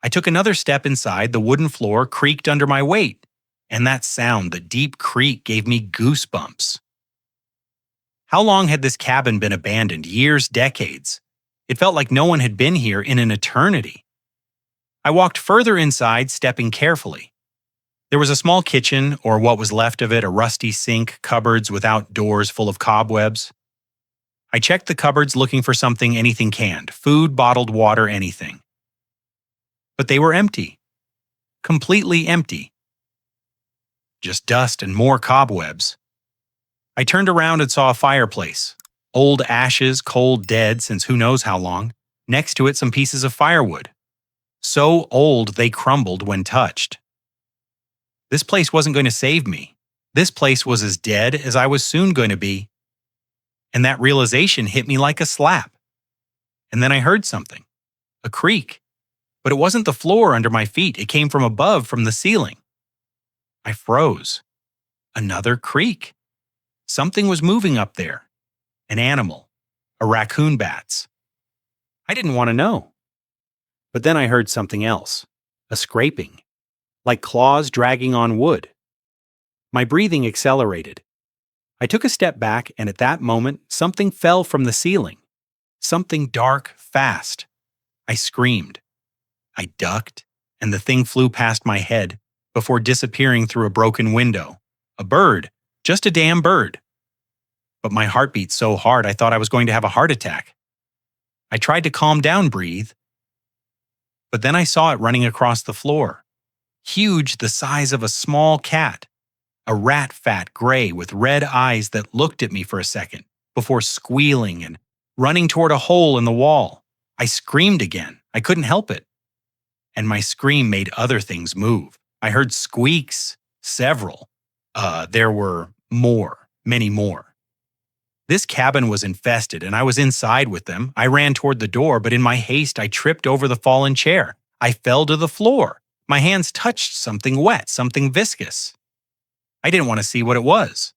I took another step inside. The wooden floor creaked under my weight, and that sound, the deep creak, gave me goosebumps. How long had this cabin been abandoned? Years, decades. It felt like no one had been here in an eternity. I walked further inside, stepping carefully. There was a small kitchen, or what was left of it, a rusty sink, cupboards without doors full of cobwebs. I checked the cupboards looking for something, anything canned, food, bottled water, anything. But they were empty. Completely empty. Just dust and more cobwebs. I turned around and saw a fireplace. Old ashes, cold, dead since who knows how long. Next to it, some pieces of firewood. So old they crumbled when touched. This place wasn't going to save me. This place was as dead as I was soon going to be. And that realization hit me like a slap. And then I heard something. A creak. But it wasn't the floor under my feet. It came from above, from the ceiling. I froze. Another creak. Something was moving up there. An animal. A raccoon bats. I didn't want to know. But then I heard something else. A scraping. Like claws dragging on wood. My breathing accelerated. I took a step back, and at that moment, something fell from the ceiling. Something dark, fast. I screamed. I ducked, and the thing flew past my head before disappearing through a broken window. A bird. Just a damn bird. But my heart beat so hard I thought I was going to have a heart attack. I tried to calm down, breathe. But then I saw it running across the floor. Huge, the size of a small cat. A rat-fat gray with red eyes that looked at me for a second before squealing and running toward a hole in the wall. I screamed again. I couldn't help it. And my scream made other things move. I heard squeaks, several. There were more, many more. This cabin was infested, and I was inside with them. I ran toward the door, but in my haste, I tripped over the fallen chair. I fell to the floor. My hands touched something wet, something viscous. I didn't want to see what it was.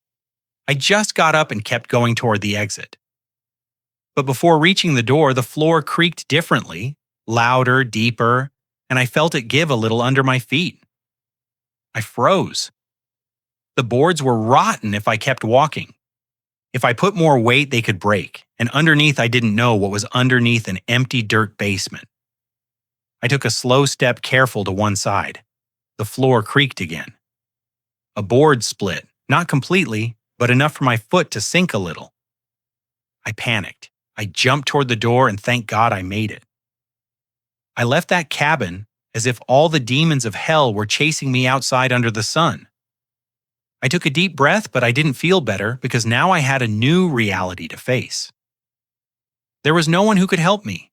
I just got up and kept going toward the exit. But before reaching the door, the floor creaked differently, louder, deeper, and I felt it give a little under my feet. I froze. The boards were rotten if I kept walking. If I put more weight, they could break, and underneath I didn't know what was underneath an empty dirt basement. I took a slow step, careful, to one side. The floor creaked again. A board split, not completely, but enough for my foot to sink a little. I panicked. I jumped toward the door, and thank God I made it. I left that cabin as if all the demons of hell were chasing me outside under the sun. I took a deep breath, but I didn't feel better because now I had a new reality to face. There was no one who could help me.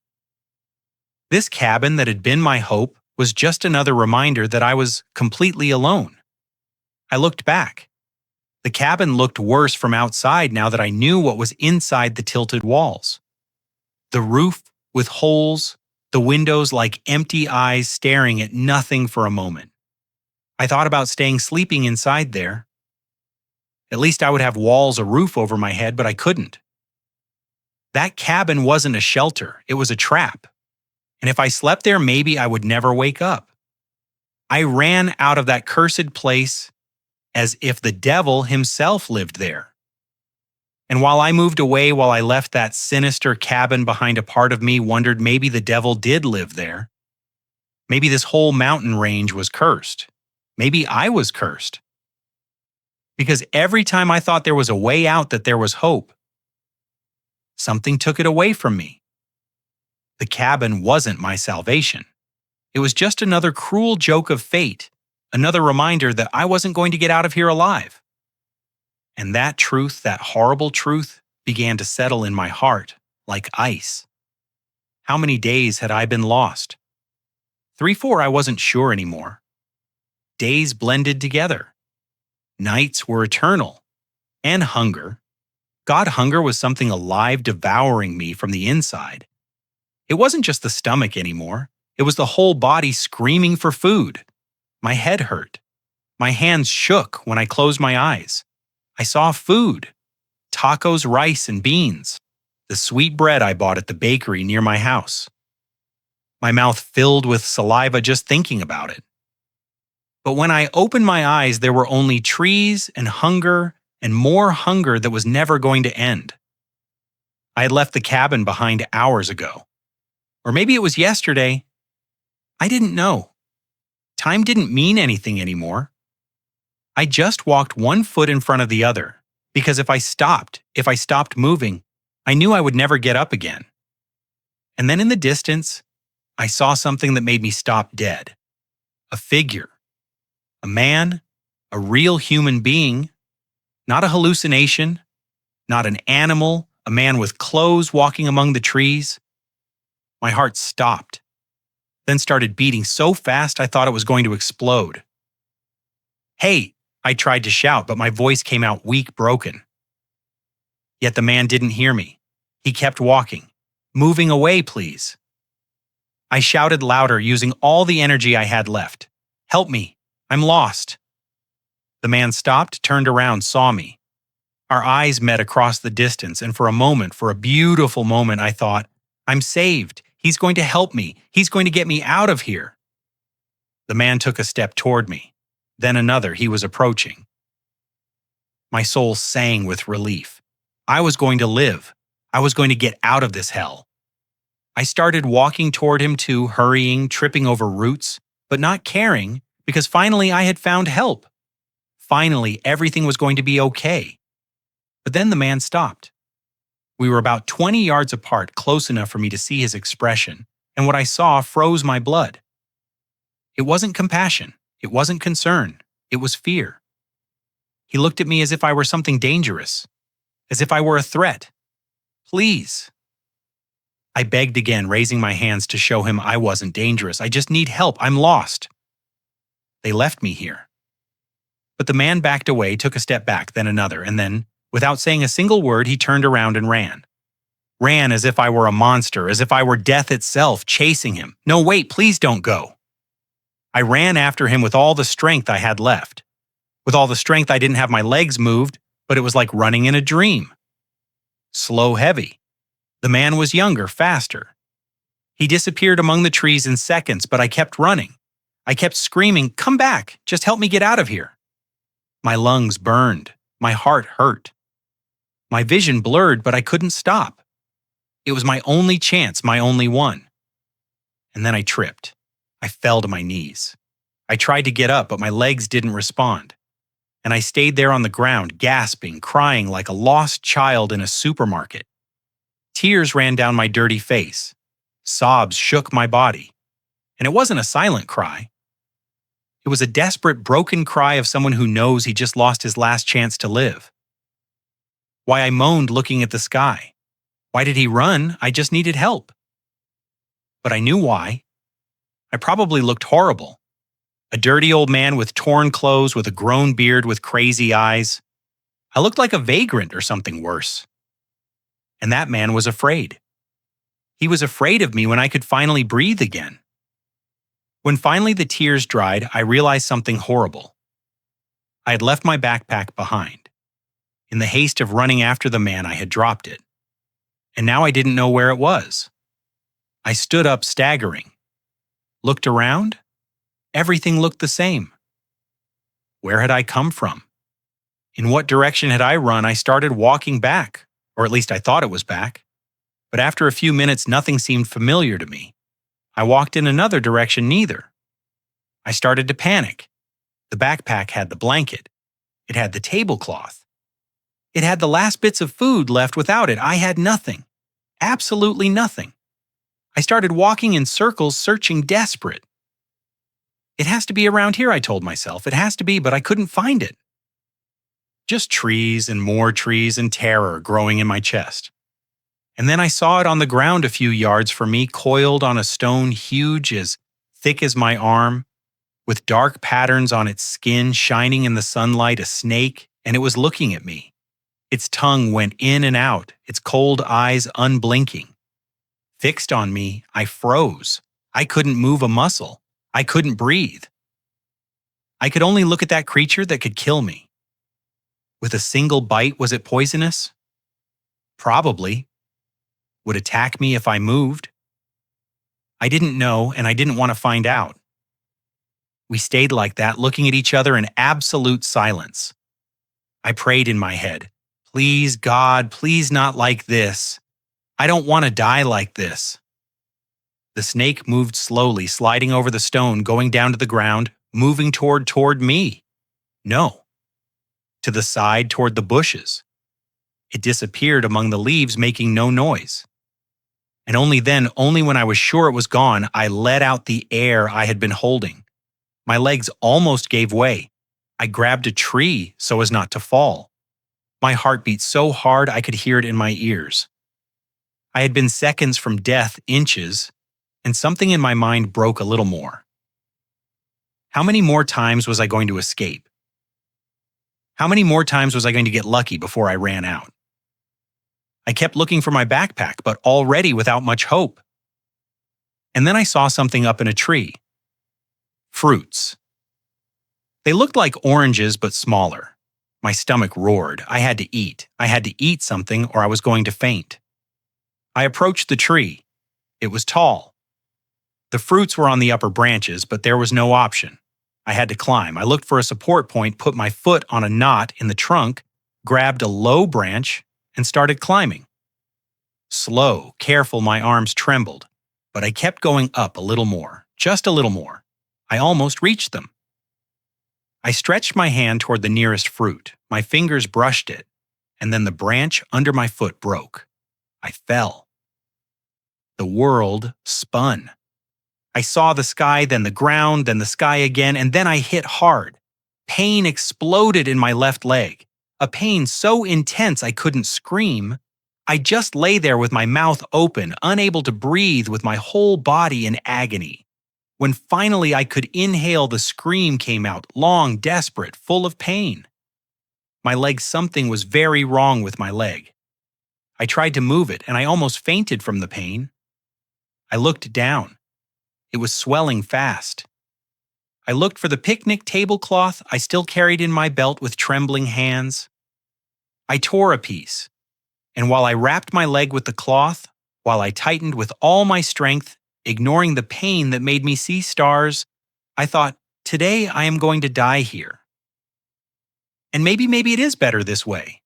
This cabin that had been my hope was just another reminder that I was completely alone. I looked back. The cabin looked worse from outside now that I knew what was inside the tilted walls. The roof with holes, the windows like empty eyes staring at nothing for a moment. I thought about sleeping inside there. At least I would have walls, a roof over my head, but I couldn't. That cabin wasn't a shelter, it was a trap. And if I slept there, maybe I would never wake up. I ran out of that cursed place as if the devil himself lived there. And while I moved away, while I left that sinister cabin behind, a part of me wondered maybe the devil did live there. Maybe this whole mountain range was cursed. Maybe I was cursed. Because every time I thought there was a way out, that there was hope, something took it away from me. The cabin wasn't my salvation. It was just another cruel joke of fate, another reminder that I wasn't going to get out of here alive. And that truth, that horrible truth, began to settle in my heart like ice. How many days had I been lost? 3, 4, I wasn't sure anymore. Days blended together. Nights were eternal. And hunger. God, hunger was something alive devouring me from the inside. It wasn't just the stomach anymore. It was the whole body screaming for food. My head hurt. My hands shook when I closed my eyes. I saw food. Tacos, rice, and beans. The sweet bread I bought at the bakery near my house. My mouth filled with saliva just thinking about it. But when I opened my eyes, there were only trees and hunger and more hunger that was never going to end. I had left the cabin behind hours ago. Or maybe it was yesterday. I didn't know. Time didn't mean anything anymore. I just walked one foot in front of the other, because if I stopped moving, I knew I would never get up again. And then in the distance, I saw something that made me stop dead. A figure. A man, a real human being, not a hallucination, not an animal, a man with clothes walking among the trees. My heart stopped, then started beating so fast I thought it was going to explode. "Hey!" I tried to shout, but my voice came out weak, broken. Yet the man didn't hear me. He kept walking. "Moving away, please." I shouted louder, using all the energy I had left. "Help me! I'm lost." The man stopped, turned around, saw me. Our eyes met across the distance, and for a moment, for a beautiful moment, I thought, "I'm saved. He's going to help me. He's going to get me out of here." The man took a step toward me. Then another. He was approaching. My soul sang with relief. I was going to live. I was going to get out of this hell. I started walking toward him too, hurrying, tripping over roots, but not caring, because finally I had found help. Finally, everything was going to be okay. But then the man stopped. We were about 20 yards apart, close enough for me to see his expression, and what I saw froze my blood. It wasn't compassion. It wasn't concern. It was fear. He looked at me as if I were something dangerous, as if I were a threat. "Please." I begged again, raising my hands to show him I wasn't dangerous. "I just need help. I'm lost." They left me here. But the man backed away, took a step back, then another, and then, without saying a single word, he turned around and ran. Ran as if I were a monster, as if I were death itself, chasing him. "No, wait, please don't go." I ran after him with all the strength I had left. With all the strength, I didn't have my legs moved, but it was like running in a dream. Slow, heavy. The man was younger, faster. He disappeared among the trees in seconds, but I kept running. I kept screaming, "Come back, just help me get out of here." My lungs burned. My heart hurt. My vision blurred, but I couldn't stop. It was my only chance, my only one. And then I tripped. I fell to my knees. I tried to get up, but my legs didn't respond. And I stayed there on the ground, gasping, crying like a lost child in a supermarket. Tears ran down my dirty face. Sobs shook my body. And it wasn't a silent cry. It was a desperate, broken cry of someone who knows he just lost his last chance to live. Why I moaned looking at the sky. Why did he run? I just needed help. But I knew why. I I probably looked horrible. A dirty old man with torn clothes, with a grown beard, with crazy eyes. I looked like a vagrant or something worse. And that man was afraid. He was afraid of me when I could finally breathe again. When finally the tears dried, I realized something horrible. I had left my backpack behind. In the haste of running after the man, I had dropped it. And now I didn't know where it was. I stood up staggering. Looked around. Everything looked the same. Where had I come from? In what direction had I run? I started walking back, or at least I thought it was back. But after a few minutes, nothing seemed familiar to me. I walked in another direction, neither. I started to panic. The backpack had the blanket. It had the tablecloth. It had the last bits of food left without it. I had nothing. Absolutely nothing. I started walking in circles, searching, desperate. It has to be around here, I told myself. It has to be, but I couldn't find it. Just trees and more trees and terror growing in my chest. And then I saw it on the ground a few yards from me, coiled on a stone huge as thick as my arm, with dark patterns on its skin shining in the sunlight, a snake, and it was looking at me. Its tongue went in and out, its cold eyes unblinking. Fixed on me, I froze. I couldn't move a muscle. I couldn't breathe. I could only look at that creature that could kill me. With a single bite, was it poisonous? Probably. Would attack me if I moved? I didn't know, and I didn't want to find out. We stayed like that, looking at each other in absolute silence. I prayed in my head, "Please, God, please not like this. I don't want to die like this." The snake moved slowly, sliding over the stone, going down to the ground, moving toward me. No. To the side, toward the bushes. It disappeared among the leaves, making no noise. And only then, only when I was sure it was gone, I let out the air I had been holding. My legs almost gave way. I grabbed a tree so as not to fall. My heart beat so hard I could hear it in my ears. I had been seconds from death, inches, and something in my mind broke a little more. How many more times was I going to escape? How many more times was I going to get lucky before I ran out? I kept looking for my backpack, but already without much hope. And then I saw something up in a tree. Fruits. They looked like oranges, but smaller. My stomach roared. I had to eat. I had to eat something or I was going to faint. I approached the tree. It was tall. The fruits were on the upper branches, but there was no option. I had to climb. I looked for a support point, put my foot on a knot in the trunk, grabbed a low branch, and started climbing. Slow, careful, my arms trembled, but I kept going up a little more, just a little more. I almost reached them. I stretched my hand toward the nearest fruit. My fingers brushed it, and then the branch under my foot broke. I fell. The world spun. I saw the sky, then the ground, then the sky again, and then I hit hard. Pain exploded in my left leg. A pain so intense I couldn't scream. I just lay there with my mouth open, unable to breathe, with my whole body in agony. When finally I could inhale, the scream came out, long, desperate, full of pain. My leg, something was very wrong with my leg. I tried to move it, and I almost fainted from the pain. I looked down. It was swelling fast. I looked for the picnic tablecloth I still carried in my belt with trembling hands. I tore a piece, and while I wrapped my leg with the cloth, while I tightened with all my strength, ignoring the pain that made me see stars, I thought, today I am going to die here. And maybe it is better this way.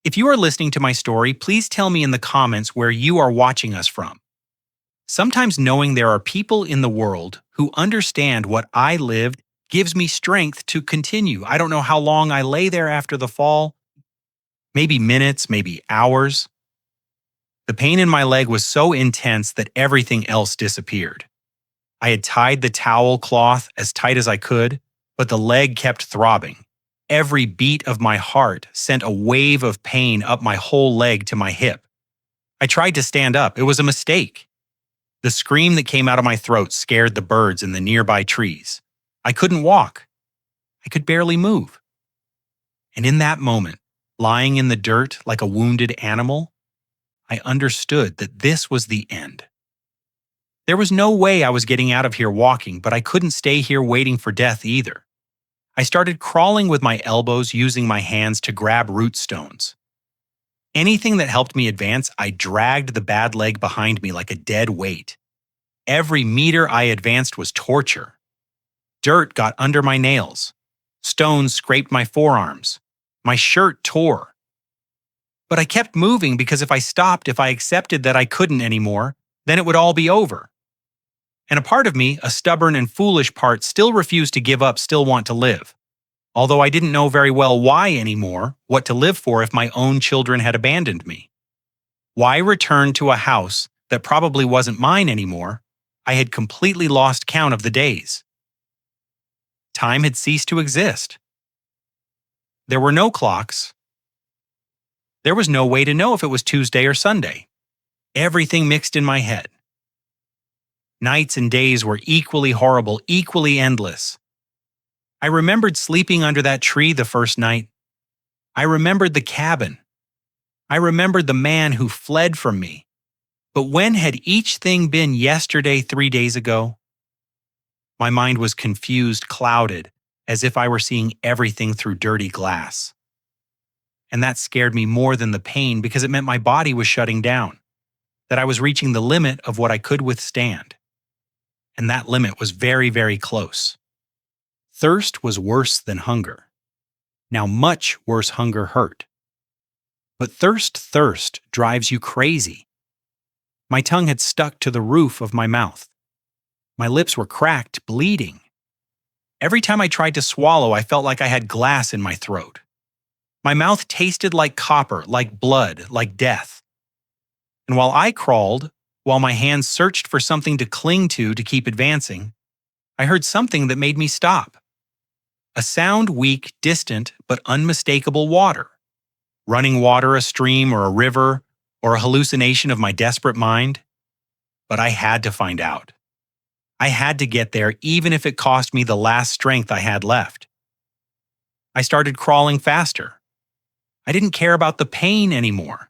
If you are listening to my story, please tell me in the comments where you are watching us from. Sometimes knowing there are people in the world who understand what I lived gives me strength to continue. I don't know how long I lay there after the fall. Maybe minutes, maybe hours. The pain in my leg was so intense that everything else disappeared. I had tied the towel cloth as tight as I could, but the leg kept throbbing. Every beat of my heart sent a wave of pain up my whole leg to my hip. I tried to stand up. It was a mistake. The scream that came out of my throat scared the birds in the nearby trees. I couldn't walk. I could barely move. And in that moment, lying in the dirt like a wounded animal, I understood that this was the end. There was no way I was getting out of here walking, but I couldn't stay here waiting for death either. I started crawling with my elbows, using my hands to grab root stones. Anything that helped me advance, I dragged the bad leg behind me like a dead weight. Every meter I advanced was torture. Dirt got under my nails. Stones scraped my forearms. My shirt tore. But I kept moving because if I accepted that I couldn't anymore, then it would all be over. And a part of me, a stubborn and foolish part, still refused to give up, still want to live. Although I didn't know very well why anymore, what to live for if my own children had abandoned me. Why return to a house that probably wasn't mine anymore? I had completely lost count of the days. Time had ceased to exist. There were no clocks. There was no way to know if it was Tuesday or Sunday. Everything mixed in my head. Nights and days were equally horrible, equally endless. I remembered sleeping under that tree the first night. I remembered the cabin. I remembered the man who fled from me. But when had each thing been yesterday, 3 days ago? My mind was confused, clouded, as if I were seeing everything through dirty glass. And that scared me more than the pain because it meant my body was shutting down, that I was reaching the limit of what I could withstand. And that limit was very, very close. Thirst was worse than hunger. Now much worse hunger hurt. But thirst drives you crazy. My tongue had stuck to the roof of my mouth. My lips were cracked, bleeding. Every time I tried to swallow, I felt like I had glass in my throat. My mouth tasted like copper, like blood, like death. And while I crawled, while my hands searched for something to cling to keep advancing, I heard something that made me stop. A sound weak, distant, but unmistakable water. Running water, a stream or a river, or a hallucination of my desperate mind. But I had to find out. I had to get there even if it cost me the last strength I had left. I started crawling faster. I didn't care about the pain anymore.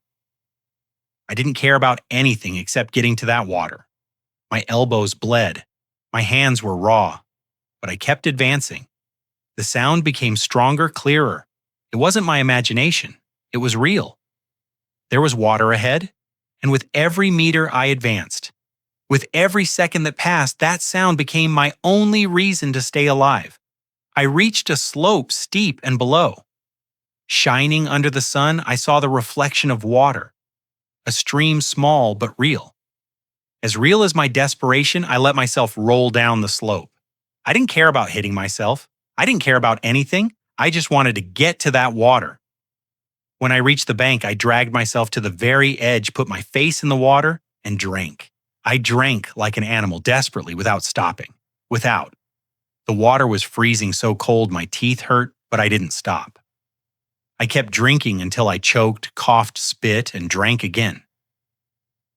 I didn't care about anything except getting to that water. My elbows bled. My hands were raw. But I kept advancing. The sound became stronger, clearer. It wasn't my imagination. It was real. There was water ahead, and with every meter I advanced, with every second that passed, that sound became my only reason to stay alive. I reached a slope steep and below. Shining under the sun, I saw the reflection of water. A stream small but real. As real as my desperation, I let myself roll down the slope. I didn't care about hitting myself. I didn't care about anything. I just wanted to get to that water. When I reached the bank, I dragged myself to the very edge, put my face in the water, and drank. I drank like an animal, desperately, without stopping. Without. The water was freezing so cold my teeth hurt, but I didn't stop. I kept drinking until I choked, coughed, spit, and drank again.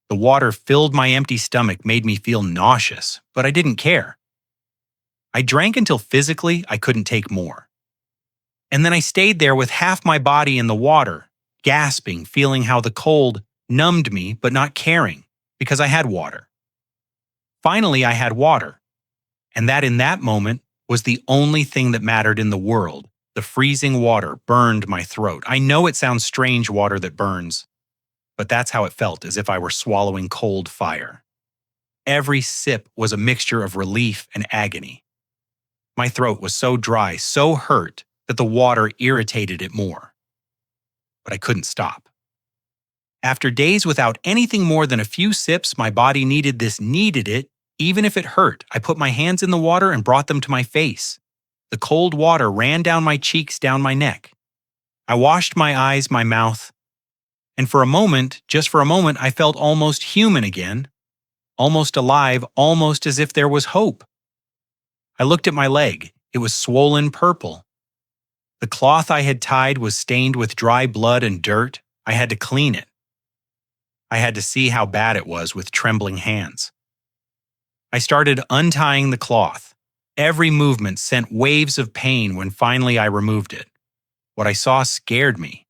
The water filled my empty stomach, made me feel nauseous, but I didn't care. I drank until physically I couldn't take more. And then I stayed there with half my body in the water, gasping, feeling how the cold numbed me, but not caring, because I had water. Finally, I had water. And that in that moment was the only thing that mattered in the world. The freezing water burned my throat. I know it sounds strange, water that burns, but that's how it felt, as if I were swallowing cold fire. Every sip was a mixture of relief and agony. My throat was so dry, so hurt, that the water irritated it more. But I couldn't stop. After days without anything more than a few sips, my body needed it, even if it hurt. I put my hands in the water and brought them to my face. The cold water ran down my cheeks, down my neck. I washed my eyes, my mouth, and for a moment, just for a moment, I felt almost human again, almost alive, almost as if there was hope. I looked at my leg. It was swollen purple. The cloth I had tied was stained with dry blood and dirt. I had to clean it. I had to see how bad it was with trembling hands. I started untying the cloth. Every movement sent waves of pain when finally I removed it. What I saw scared me.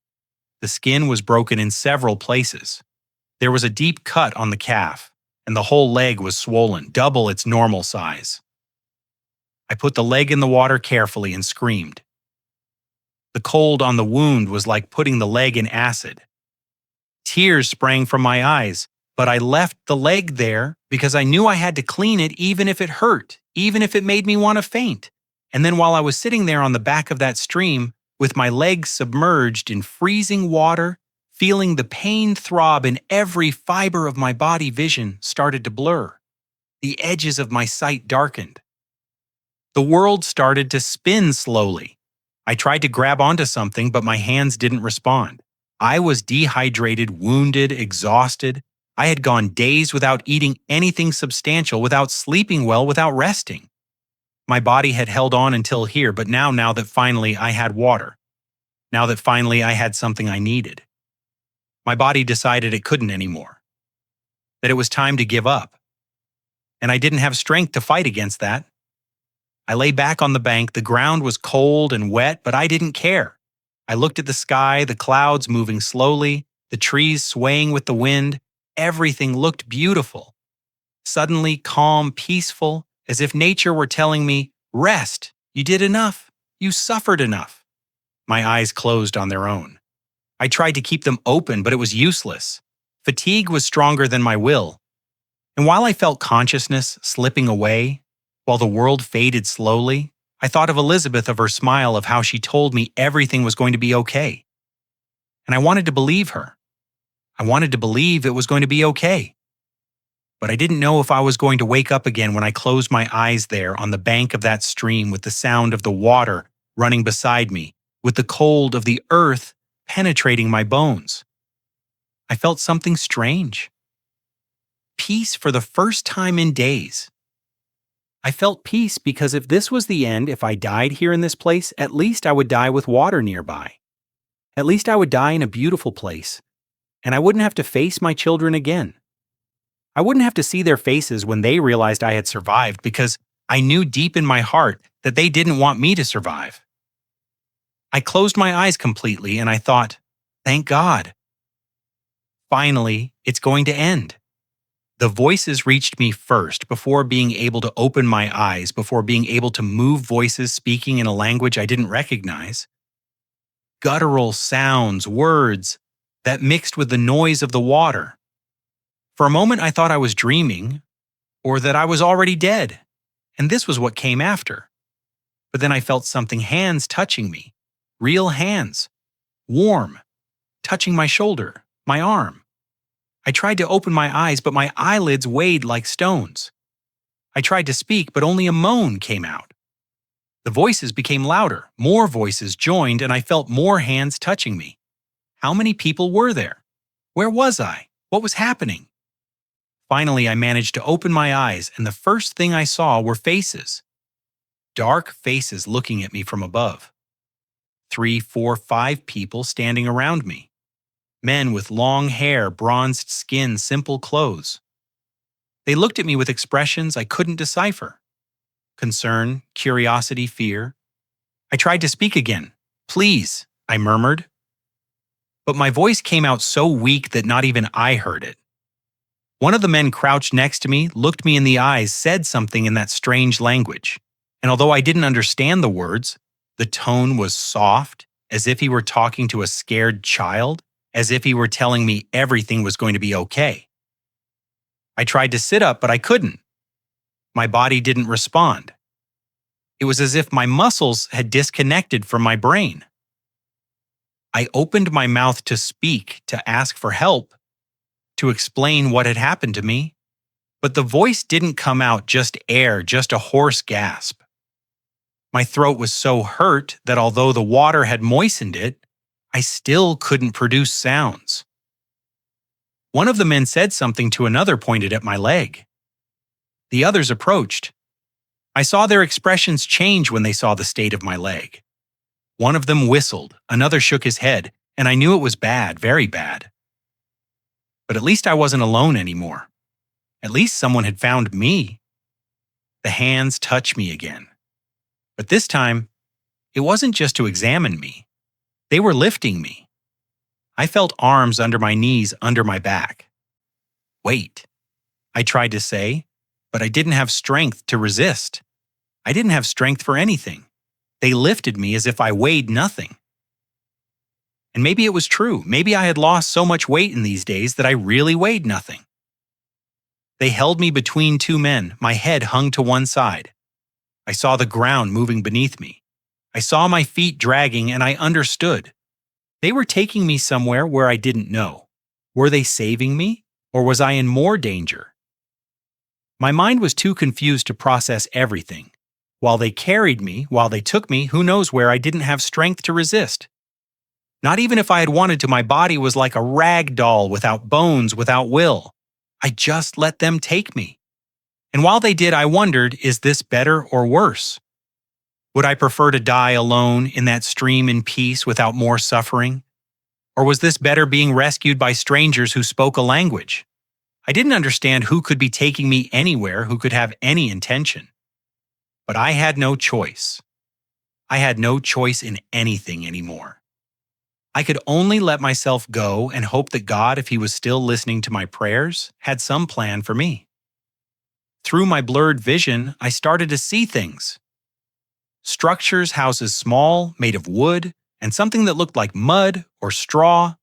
The skin was broken in several places. There was a deep cut on the calf, and the whole leg was swollen, double its normal size. I put the leg in the water carefully and screamed. The cold on the wound was like putting the leg in acid. Tears sprang from my eyes, but I left the leg there because I knew I had to clean it even if it hurt, even if it made me want to faint. And then while I was sitting there on the back of that stream, with my legs submerged in freezing water, feeling the pain throb in every fiber of my body, vision started to blur. The edges of my sight darkened. The world started to spin slowly. I tried to grab onto something, but my hands didn't respond. I was dehydrated, wounded, exhausted. I had gone days without eating anything substantial, without sleeping well, without resting. My body had held on until here, but now that finally I had water, now that finally I had something I needed, my body decided it couldn't anymore, that it was time to give up. And I didn't have strength to fight against that. I lay back on the bank. The ground was cold and wet, but I didn't care. I looked at the sky, the clouds moving slowly, the trees swaying with the wind. Everything looked beautiful. Suddenly calm, peaceful, as if nature were telling me, rest, you did enough, you suffered enough. My eyes closed on their own. I tried to keep them open, but it was useless. Fatigue was stronger than my will. And while I felt consciousness slipping away, while the world faded slowly, I thought of Elizabeth, of her smile, of how she told me everything was going to be okay. And I wanted to believe her. I wanted to believe it was going to be okay. But I didn't know if I was going to wake up again when I closed my eyes there on the bank of that stream, with the sound of the water running beside me, with the cold of the earth penetrating my bones. I felt something strange. Peace for the first time in days. I felt peace because if this was the end, if I died here in this place, at least I would die with water nearby. At least I would die in a beautiful place, and I wouldn't have to face my children again. I wouldn't have to see their faces when they realized I had survived, because I knew deep in my heart that they didn't want me to survive. I closed my eyes completely and I thought, thank God. Finally, it's going to end. The voices reached me first before being able to open my eyes, before being able to move, voices speaking in a language I didn't recognize. Guttural sounds, words that mixed with the noise of the water. For a moment, I thought I was dreaming, or that I was already dead, and this was what came after. But then I felt something, hands touching me, real hands, warm, touching my shoulder, my arm. I tried to open my eyes, but my eyelids weighed like stones. I tried to speak, but only a moan came out. The voices became louder, more voices joined, and I felt more hands touching me. How many people were there? Where was I? What was happening? Finally, I managed to open my eyes, and the first thing I saw were faces. Dark faces looking at me from above. 3, 4, 5 people standing around me. Men with long hair, bronzed skin, simple clothes. They looked at me with expressions I couldn't decipher. Concern, curiosity, fear. I tried to speak again. Please, I murmured. But my voice came out so weak that not even I heard it. One of the men crouched next to me, looked me in the eyes, said something in that strange language. And although I didn't understand the words, the tone was soft, as if he were talking to a scared child, as if he were telling me everything was going to be okay. I tried to sit up, but I couldn't. My body didn't respond. It was as if my muscles had disconnected from my brain. I opened my mouth to speak, to ask for help, to explain what had happened to me, but the voice didn't come out, just air, just a hoarse gasp. My throat was so hurt that although the water had moistened it, I still couldn't produce sounds. One of the men said something to another, pointed at my leg. The others approached. I saw their expressions change when they saw the state of my leg. One of them whistled, another shook his head, and I knew it was bad, very bad. But at least I wasn't alone anymore. At least someone had found me. The hands touch me again. But this time, it wasn't just to examine me. They were lifting me. I felt arms under my knees, under my back. Wait, I tried to say, but I didn't have strength to resist. I didn't have strength for anything. They lifted me as if I weighed nothing. And maybe it was true. Maybe I had lost so much weight in these days that I really weighed nothing. They held me between two men, my head hung to one side. I saw the ground moving beneath me. I saw my feet dragging, and I understood. They were taking me somewhere where I didn't know. Were they saving me, or was I in more danger? My mind was too confused to process everything. While they carried me, while they took me, who knows where I didn't have strength to resist. Not even if I had wanted to, my body was like a rag doll without bones, without will. I just let them take me. And while they did, I wondered, is this better or worse? Would I prefer to die alone in that stream in peace without more suffering? Or was this better being rescued by strangers who spoke a language? I didn't understand who could be taking me anywhere, who could have any intention. But I had no choice. I had no choice in anything anymore. I could only let myself go and hope that God, if He was still listening to my prayers, had some plan for me. Through my blurred vision, I started to see things. Structures, houses small, made of wood, and something that looked like mud or straw.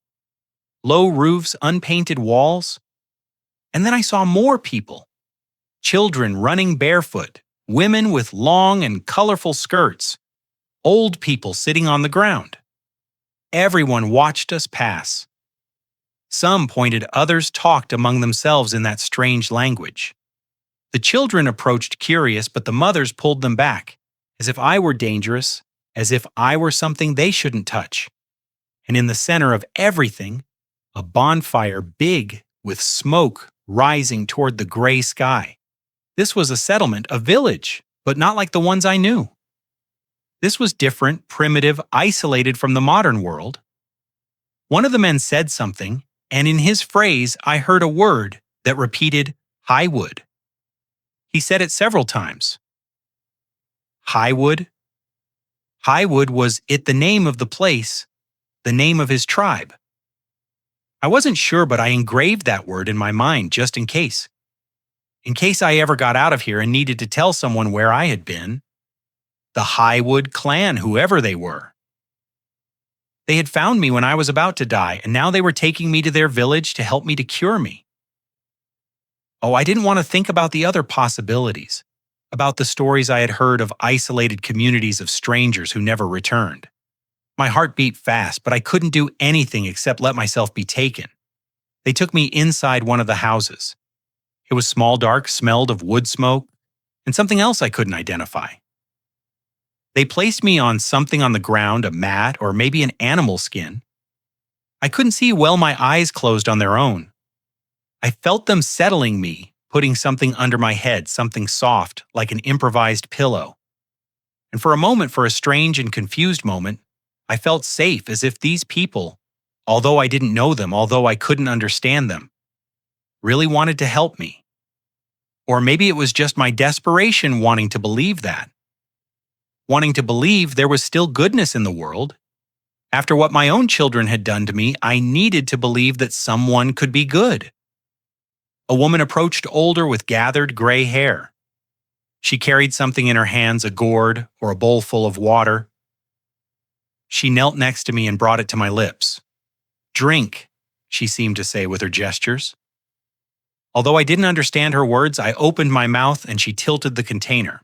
Low roofs, unpainted walls. And then I saw more people. Children running barefoot, women with long and colorful skirts, old people sitting on the ground. Everyone watched us pass. Some pointed, others talked among themselves in that strange language. The children approached curious, but the mothers pulled them back, as if I were dangerous, as if I were something they shouldn't touch. And in the center of everything, a bonfire big with smoke rising toward the gray sky. This was a settlement, a village, but not like the ones I knew. This was different, primitive, isolated from the modern world. One of the men said something, and in his phrase I heard a word that repeated, Highwood. He said it several times. Highwood? Highwood was the name of the place, the name of his tribe. I wasn't sure, but I engraved that word in my mind just in case. In case I ever got out of here and needed to tell someone where I had been. The Highwood clan, whoever they were. They had found me when I was about to die, and now they were taking me to their village to help me to cure me. Oh, I didn't want to think about the other possibilities, about the stories I had heard of isolated communities of strangers who never returned. My heart beat fast, but I couldn't do anything except let myself be taken. They took me inside one of the houses. It was small, dark, smelled of wood smoke, and something else I couldn't identify. They placed me on something on the ground, a mat, or maybe an animal skin. I couldn't see well, my eyes closed on their own. I felt them settling me, putting something under my head, something soft, like an improvised pillow. And for a moment, for a strange and confused moment, I felt safe, as if these people, although I didn't know them, although I couldn't understand them, really wanted to help me. Or maybe it was just my desperation wanting to believe that. Wanting to believe there was still goodness in the world. After what my own children had done to me, I needed to believe that someone could be good. A woman approached, older, with gathered gray hair. She carried something in her hands, a gourd or a bowl full of water. She knelt next to me and brought it to my lips. Drink, she seemed to say with her gestures. Although I didn't understand her words, I opened my mouth and she tilted the container.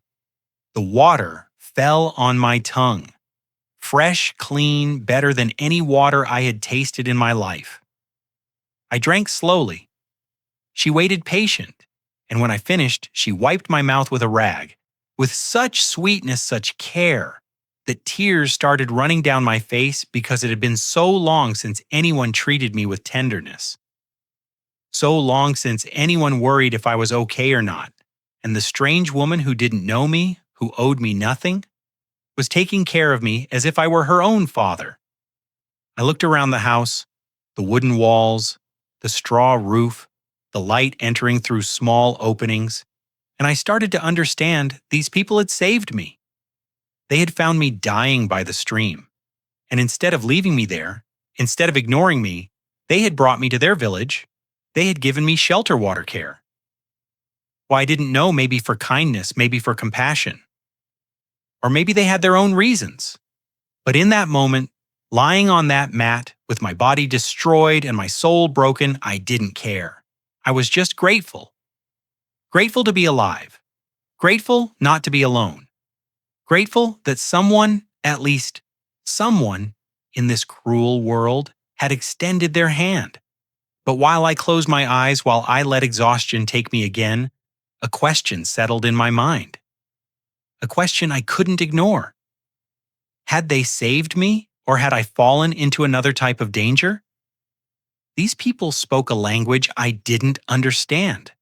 The water fell on my tongue. Fresh, clean, better than any water I had tasted in my life. I drank slowly. She waited patient, and when I finished, she wiped my mouth with a rag, with such sweetness, such care, that tears started running down my face because it had been so long since anyone treated me with tenderness. So long since anyone worried if I was okay or not, and the strange woman who didn't know me, who owed me nothing, was taking care of me as if I were her own father. I looked around the house, the wooden walls, the straw roof, the light entering through small openings, And I started to understand these people had saved me. They had found me dying by the stream. And instead of leaving me there, instead of ignoring me, they had brought me to their village. They had given me shelter water care. Well, I didn't know, maybe for kindness, maybe for compassion. Or maybe they had their own reasons. But in that moment, lying on that mat with my body destroyed and my soul broken, I didn't care. I was just grateful. Grateful to be alive. Grateful not to be alone. Grateful that someone, at least someone, in this cruel world had extended their hand. But while I closed my eyes, while I let exhaustion take me again, a question settled in my mind. A question I couldn't ignore. Had they saved me, or had I fallen into another type of danger? These people spoke a language I didn't understand.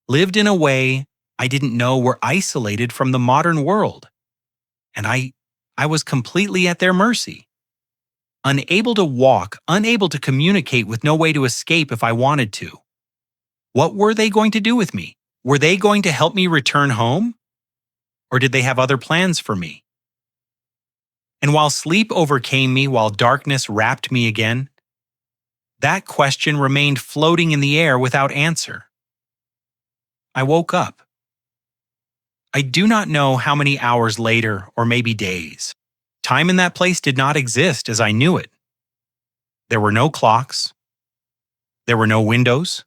Lived in a way I didn't know were isolated from the modern world. And I was completely at their mercy. Unable to walk, unable to communicate, with no way to escape if I wanted to. What were they going to do with me? Were they going to help me return home? Or did they have other plans for me? And while sleep overcame me, while darkness wrapped me again, that question remained floating in the air without answer. I woke up. I do not know how many hours later, or maybe days. Time in that place did not exist as I knew it. There were no clocks. There were no windows.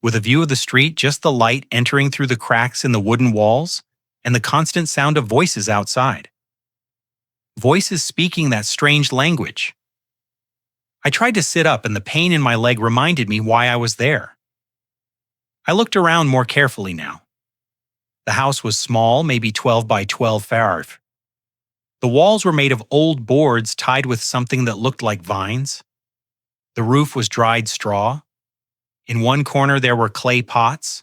With a view of the street, just the light entering through the cracks in the wooden walls and the constant sound of voices outside. Voices speaking that strange language. I tried to sit up, and the pain in my leg reminded me why I was there. I looked around more carefully now. The house was small, maybe 12 by 12 farf. The walls were made of old boards tied with something that looked like vines. The roof was dried straw. In one corner there were clay pots.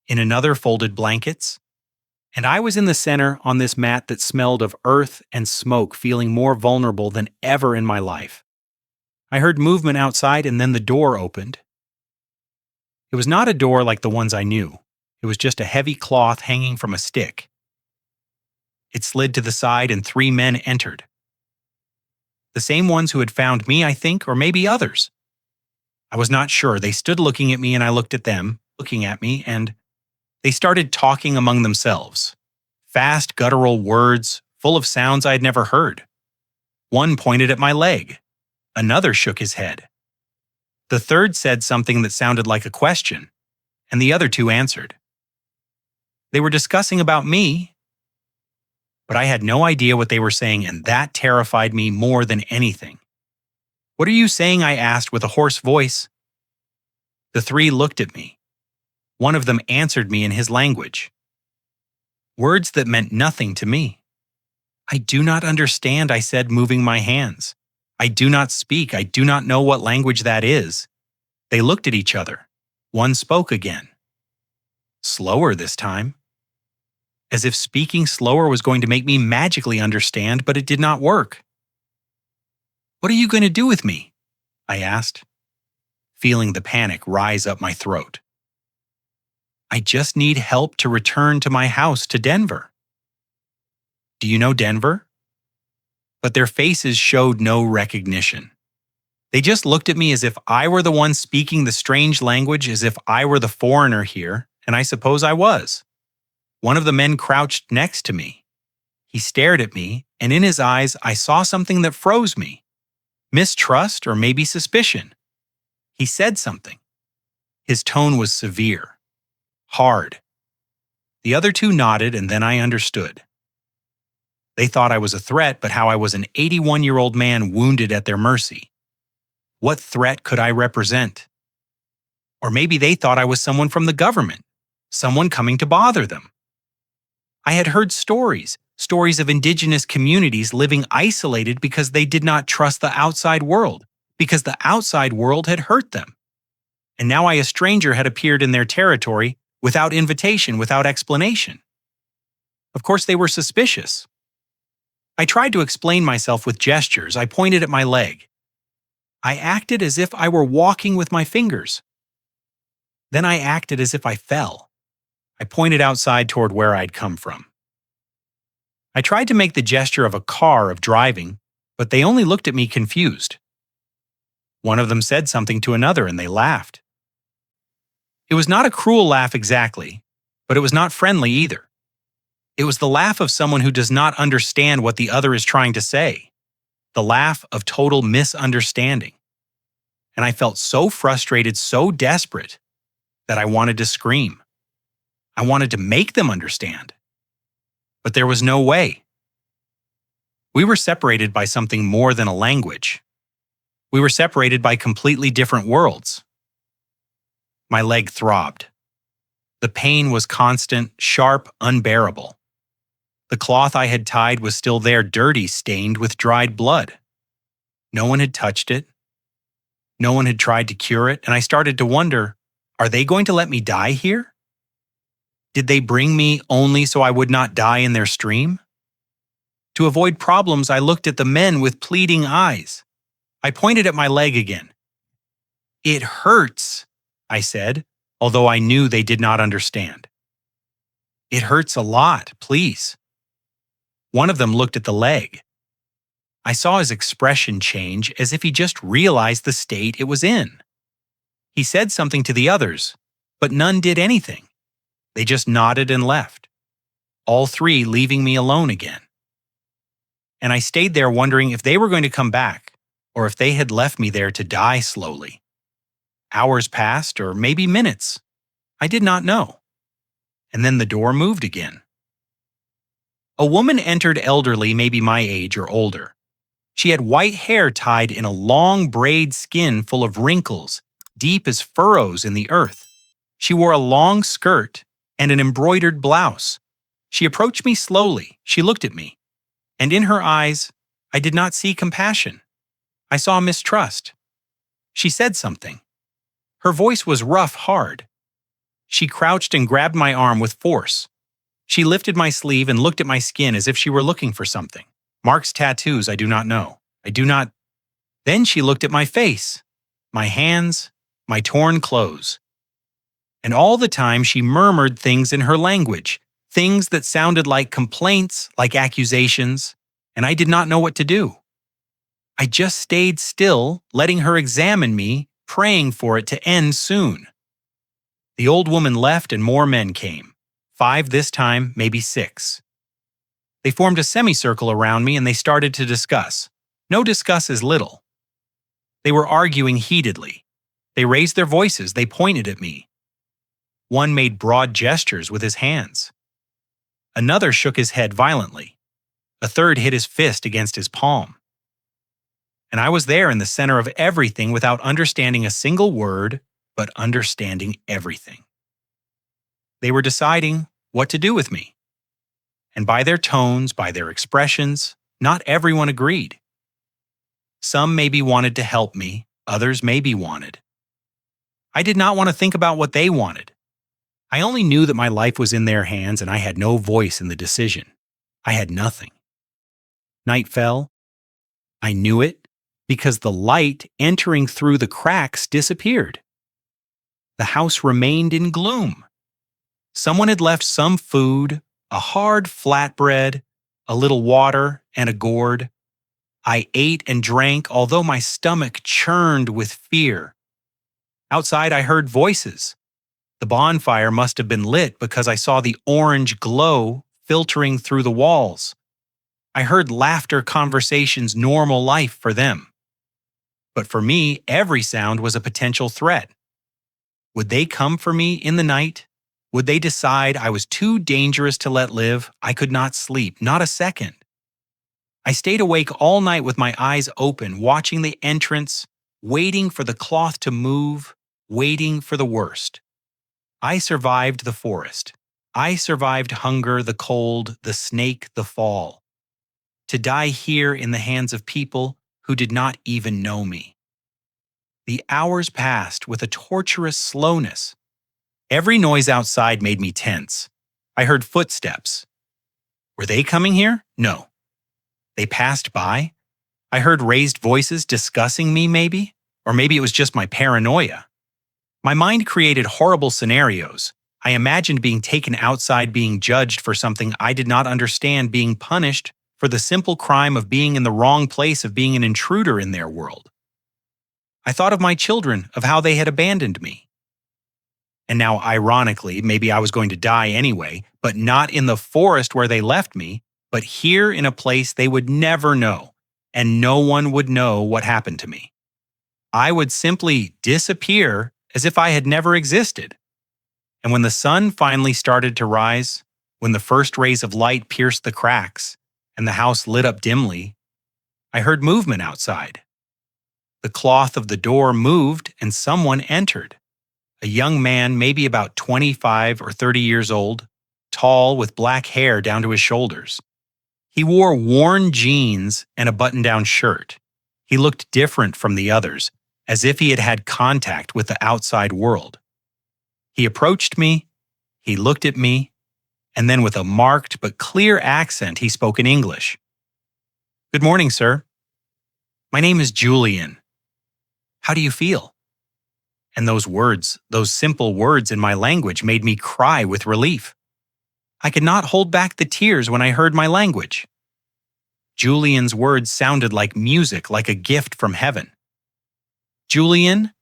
In another, folded blankets. And I was in the center on this mat that smelled of earth and smoke, feeling more vulnerable than ever in my life. I heard movement outside, and then the door opened. It was not a door like the ones I knew. It was just a heavy cloth hanging from a stick. It slid to the side, and 3 men entered. The same ones who had found me, I think, or maybe others. I was not sure. They stood looking at me, and I looked at them, looking at me, and they started talking among themselves. Fast, guttural words, full of sounds I had never heard. One pointed at my leg. Another shook his head. The third said something that sounded like a question, and the other 2 answered. They were discussing about me, but I had no idea what they were saying, and that terrified me more than anything. "What are you saying?" I asked with a hoarse voice. The 3 looked at me. One of them answered me in his language. Words that meant nothing to me. "I do not understand," I said, moving my hands. "I do not speak. I do not know what language that is." They looked at each other. One spoke again. Slower this time. As if speaking slower was going to make me magically understand, but it did not work. "What are you going to do with me?" I asked, feeling the panic rise up my throat. "I just need help to return to my house, to Denver." "Do you know Denver?" But their faces showed no recognition. They just looked at me as if I were the one speaking the strange language, as if I were the foreigner here, and I suppose I was. One of the men crouched next to me. He stared at me, and in his eyes I saw something that froze me. Mistrust, or maybe suspicion. He said something. His tone was severe. Hard. The other 2 nodded, and then I understood. They thought I was a threat, but how I was an 81-year-old man wounded at their mercy. What threat could I represent? Or maybe they thought I was someone from the government, someone coming to bother them. I had heard stories of indigenous communities living isolated because they did not trust the outside world, because the outside world had hurt them. And now I, a stranger, had appeared in their territory without invitation, without explanation. Of course, they were suspicious. I tried to explain myself with gestures. I pointed at my leg. I acted as if I were walking with my fingers. Then I acted as if I fell. I pointed outside toward where I'd come from. I tried to make the gesture of a car of driving, but they only looked at me confused. One of them said something to another and they laughed. It was not a cruel laugh exactly, but it was not friendly either. It was the laugh of someone who does not understand what the other is trying to say. The laugh of total misunderstanding. And I felt so frustrated, so desperate, that I wanted to scream. I wanted to make them understand. But there was no way. We were separated by something more than a language. We were separated by completely different worlds. My leg throbbed. The pain was constant, sharp, unbearable. The cloth I had tied was still there, dirty, stained with dried blood. No one had touched it. No one had tried to cure it, and I started to wonder, are they going to let me die here? Did they bring me only so I would not die in their stream? To avoid problems, I looked at the men with pleading eyes. I pointed at my leg again. "It hurts," I said, although I knew they did not understand. "It hurts a lot, please." One of them looked at the leg. I saw his expression change as if he just realized the state it was in. He said something to the others, but none did anything. They just nodded and left, all three leaving me alone again. And I stayed there wondering if they were going to come back, or if they had left me there to die slowly. Hours passed, or maybe minutes. I did not know. And then the door moved again. A woman entered, elderly, maybe my age or older. She had white hair tied in a long braid skin full of wrinkles, deep as furrows in the earth. She wore a long skirt and an embroidered blouse. She approached me slowly. She looked at me. And in her eyes, I did not see compassion. I saw mistrust. She said something. Her voice was rough, hard. She crouched and grabbed my arm with force. She lifted my sleeve and looked at my skin as if she were looking for something. Marks, tattoos, I do not know. Then she looked at my face, my hands, my torn clothes. And all the time she murmured things in her language, things that sounded like complaints, like accusations, and I did not know what to do. I just stayed still, letting her examine me, praying for it to end soon. The old woman left and more men came. 5 this time, maybe 6. They formed a semicircle around me and they started to discuss. No discuss is little. They were arguing heatedly. They raised their voices, they pointed at me. One made broad gestures with his hands. Another shook his head violently. A third hit his fist against his palm. And I was there in the center of everything without understanding a single word, but understanding everything. They were deciding what to do with me. And by their tones, by their expressions, not everyone agreed. Some maybe wanted to help me, others maybe wanted. I did not want to think about what they wanted. I only knew that my life was in their hands and I had no voice in the decision. I had nothing. Night fell. I knew it because the light entering through the cracks disappeared. The house remained in gloom. Someone had left some food, a hard flatbread, a little water, and a gourd. I ate and drank, although my stomach churned with fear. Outside, I heard voices. The bonfire must have been lit because I saw the orange glow filtering through the walls. I heard laughter, conversations, normal life for them. But for me, every sound was a potential threat. Would they come for me in the night? Would they decide I was too dangerous to let live? I could not sleep, not a second. I stayed awake all night with my eyes open, watching the entrance, waiting for the cloth to move, waiting for the worst. I survived the forest. I survived hunger, the cold, the snake, the fall. To die here in the hands of people who did not even know me. The hours passed with a torturous slowness. Every noise outside made me tense. I heard footsteps. Were they coming here? No. They passed by? I heard raised voices discussing me maybe? Or maybe it was just my paranoia. My mind created horrible scenarios. I imagined being taken outside, being judged for something I did not understand, being punished for the simple crime of being in the wrong place, of being an intruder in their world. I thought of my children, of how they had abandoned me. And now, ironically, maybe I was going to die anyway, but not in the forest where they left me, but here in a place they would never know, and no one would know what happened to me. I would simply disappear as if I had never existed. And when the sun finally started to rise, when the first rays of light pierced the cracks, and the house lit up dimly, I heard movement outside. The cloth of the door moved and someone entered. A young man, maybe about 25 or 30 years old, tall with black hair down to his shoulders. He wore worn jeans and a button-down shirt. He looked different from the others, as if he had had contact with the outside world. He approached me, he looked at me, and then with a marked but clear accent he spoke in English. "Good morning, sir. My name is Julian. How do you feel?" And those words, those simple words in my language, made me cry with relief. I could not hold back the tears when I heard my language. Julian's words sounded like music, like a gift from heaven. "Julian,"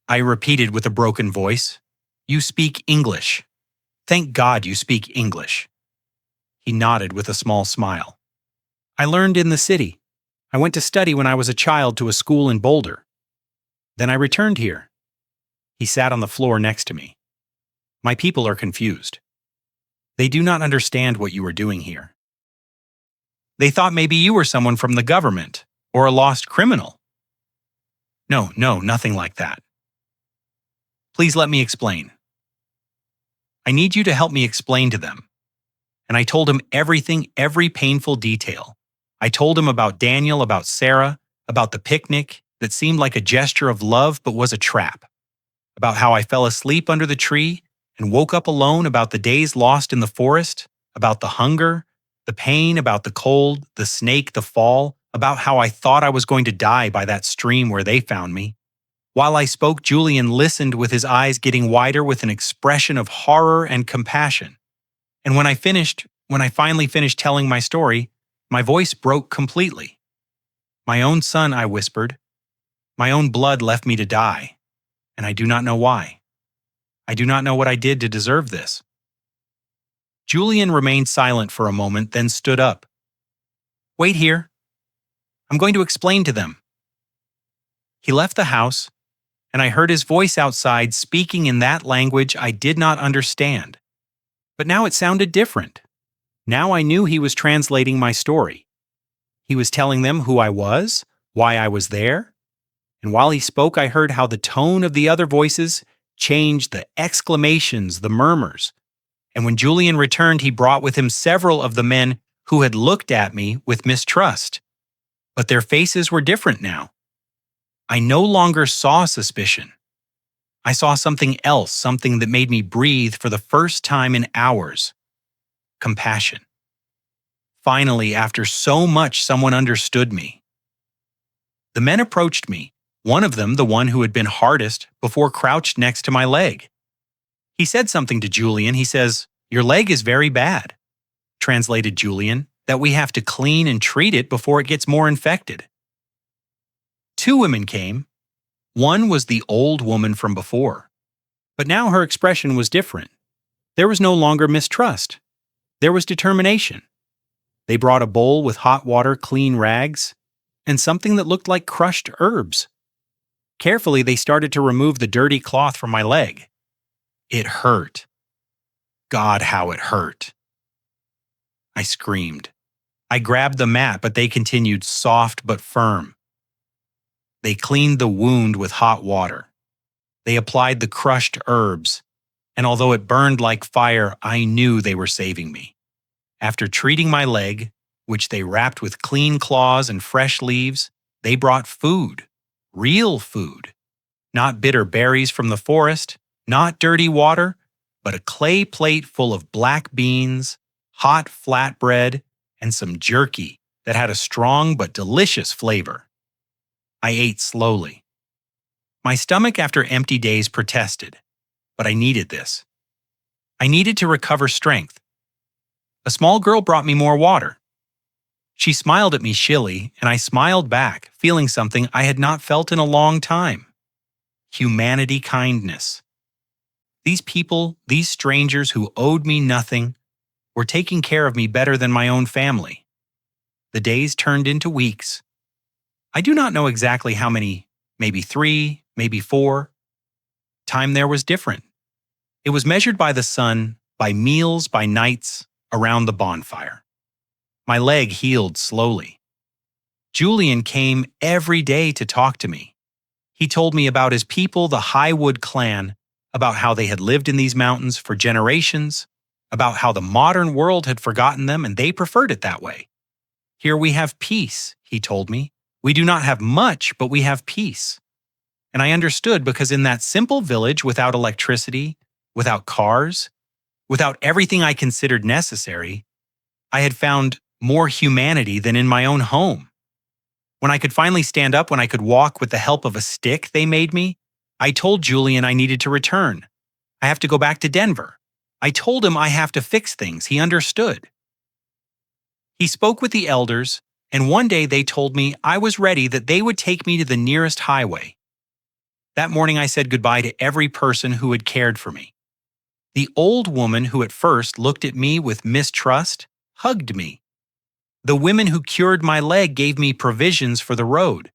I repeated with a broken voice, "you speak English. Thank God you speak English." He nodded with a small smile. "I learned in the city. I went to study when I was a child to a school in Boulder. Then I returned here." He sat on the floor next to me. "My people are confused. They do not understand what you are doing here. They thought maybe you were someone from the government or a lost criminal." No, nothing like that. "Please let me explain. I need you to help me explain to them." And I told him everything, every painful detail. I told him about Daniel, about Sarah, about the picnic that seemed like a gesture of love but was a trap, about how I fell asleep under the tree and woke up alone, about the days lost in the forest, about the hunger, the pain, about the cold, the snake, the fall, about how I thought I was going to die by that stream where they found me. While I spoke, Julian listened with his eyes getting wider with an expression of horror and compassion. And when I finally finished telling my story, my voice broke completely. "My own son," I whispered. "My own blood left me to die, and I do not know why. I do not know what I did to deserve this." Julian remained silent for a moment, then stood up. "Wait here. I'm going to explain to them." He left the house, and I heard his voice outside speaking in that language I did not understand. But now it sounded different. Now I knew he was translating my story. He was telling them who I was, why I was there. And while he spoke, I heard how the tone of the other voices changed, the exclamations, the murmurs. And when Julian returned, he brought with him several of the men who had looked at me with mistrust. But their faces were different now. I no longer saw suspicion. I saw something else, something that made me breathe for the first time in hours. Compassion. Finally, after so much, someone understood me. The men approached me. One of them, the one who had been hardest, before crouched next to my leg. He said something to Julian. He says, "Your leg is very bad." Translated Julian, that we have to clean and treat it before it gets more infected. Two women came. One was the old woman from before, but now her expression was different. There was no longer mistrust. There was determination. They brought a bowl with hot water, clean rags, and something that looked like crushed herbs. Carefully, they started to remove the dirty cloth from my leg. It hurt. God, how it hurt. I screamed. I grabbed the mat, but they continued, soft but firm. They cleaned the wound with hot water. They applied the crushed herbs, and although it burned like fire, I knew they were saving me. After treating my leg, which they wrapped with clean cloths and fresh leaves, they brought food, real food. Not bitter berries from the forest, not dirty water, but a clay plate full of black beans, hot flatbread, and some jerky that had a strong but delicious flavor. I ate slowly. My stomach after empty days protested, but I needed this. I needed to recover strength. A small girl brought me more water. She smiled at me shilly, and I smiled back, feeling something I had not felt in a long time. Humanity kindness. These people, these strangers who owed me nothing, were taking care of me better than my own family. The days turned into weeks. I do not know exactly how many, maybe 3, maybe 4. Time there was different. It was measured by the sun, by meals, by nights, around the bonfire. My leg healed slowly. Julian came every day to talk to me. He told me about his people, the Highwood clan, about how they had lived in these mountains for generations, about how the modern world had forgotten them and they preferred it that way. Here we have peace, he told me. We do not have much, but we have peace. And I understood because in that simple village without electricity, without cars, without everything I considered necessary, I had found more humanity than in my own home. When I could finally stand up, when I could walk with the help of a stick they made me, I told Julian I needed to return. I have to go back to Denver. I told him I have to fix things. He understood. He spoke with the elders, and one day they told me I was ready, that they would take me to the nearest highway. That morning I said goodbye to every person who had cared for me. The old woman who at first looked at me with mistrust hugged me. The women who cured my leg gave me provisions for the road.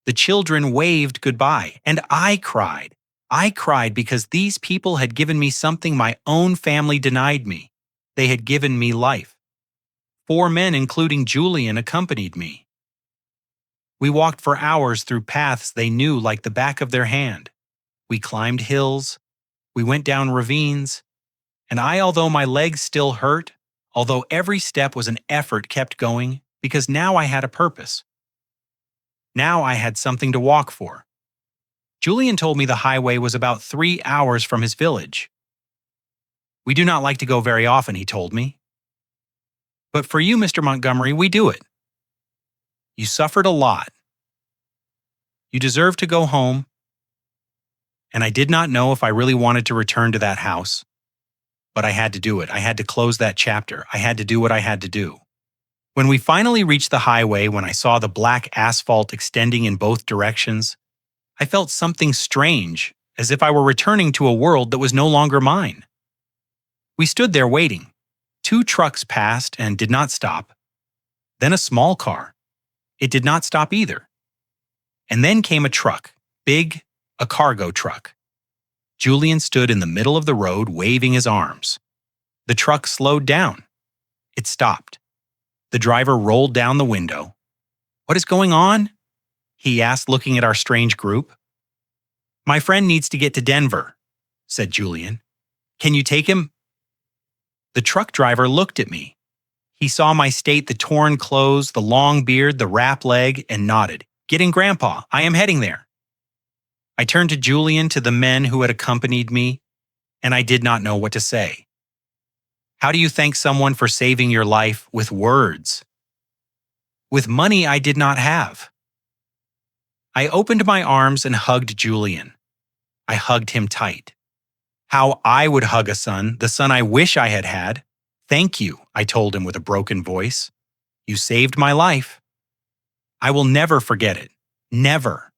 The children waved goodbye, and I cried. I cried because these people had given me something my own family denied me. They had given me life. 4 men, including Julian, accompanied me. We walked for hours through paths they knew like the back of their hand. We climbed hills. We went down ravines. And I, although my legs still hurt, although every step was an effort, kept going because now I had a purpose. Now I had something to walk for. Julian told me the highway was about 3 hours from his village. We do not like to go very often, he told me. But for you, Mr. Montgomery, we do it. You suffered a lot. You deserve to go home. And I did not know if I really wanted to return to that house. But I had to do it. I had to close that chapter. I had to do what I had to do. When we finally reached the highway, when I saw the black asphalt extending in both directions, I felt something strange, as if I were returning to a world that was no longer mine. We stood there waiting. 2 trucks passed and did not stop. Then a small car. It did not stop either. And then came a truck, big, a cargo truck. Julian stood in the middle of the road waving his arms. The truck slowed down. It stopped. The driver rolled down the window. "What is going on?" he asked, looking at our strange group. "My friend needs to get to Denver," said Julian. "Can you take him?" The truck driver looked at me. He saw my state, the torn clothes, the long beard, the wrap leg, and nodded. "Get in, Grandpa. I am heading there." I turned to Julian, to the men who had accompanied me, and I did not know what to say. How do you thank someone for saving your life? With words. With money I did not have. I opened my arms and hugged Julian. I hugged him tight. How I would hug a son, the son I wish I had had. "Thank you," I told him with a broken voice. "You saved my life. I will never forget it. Never."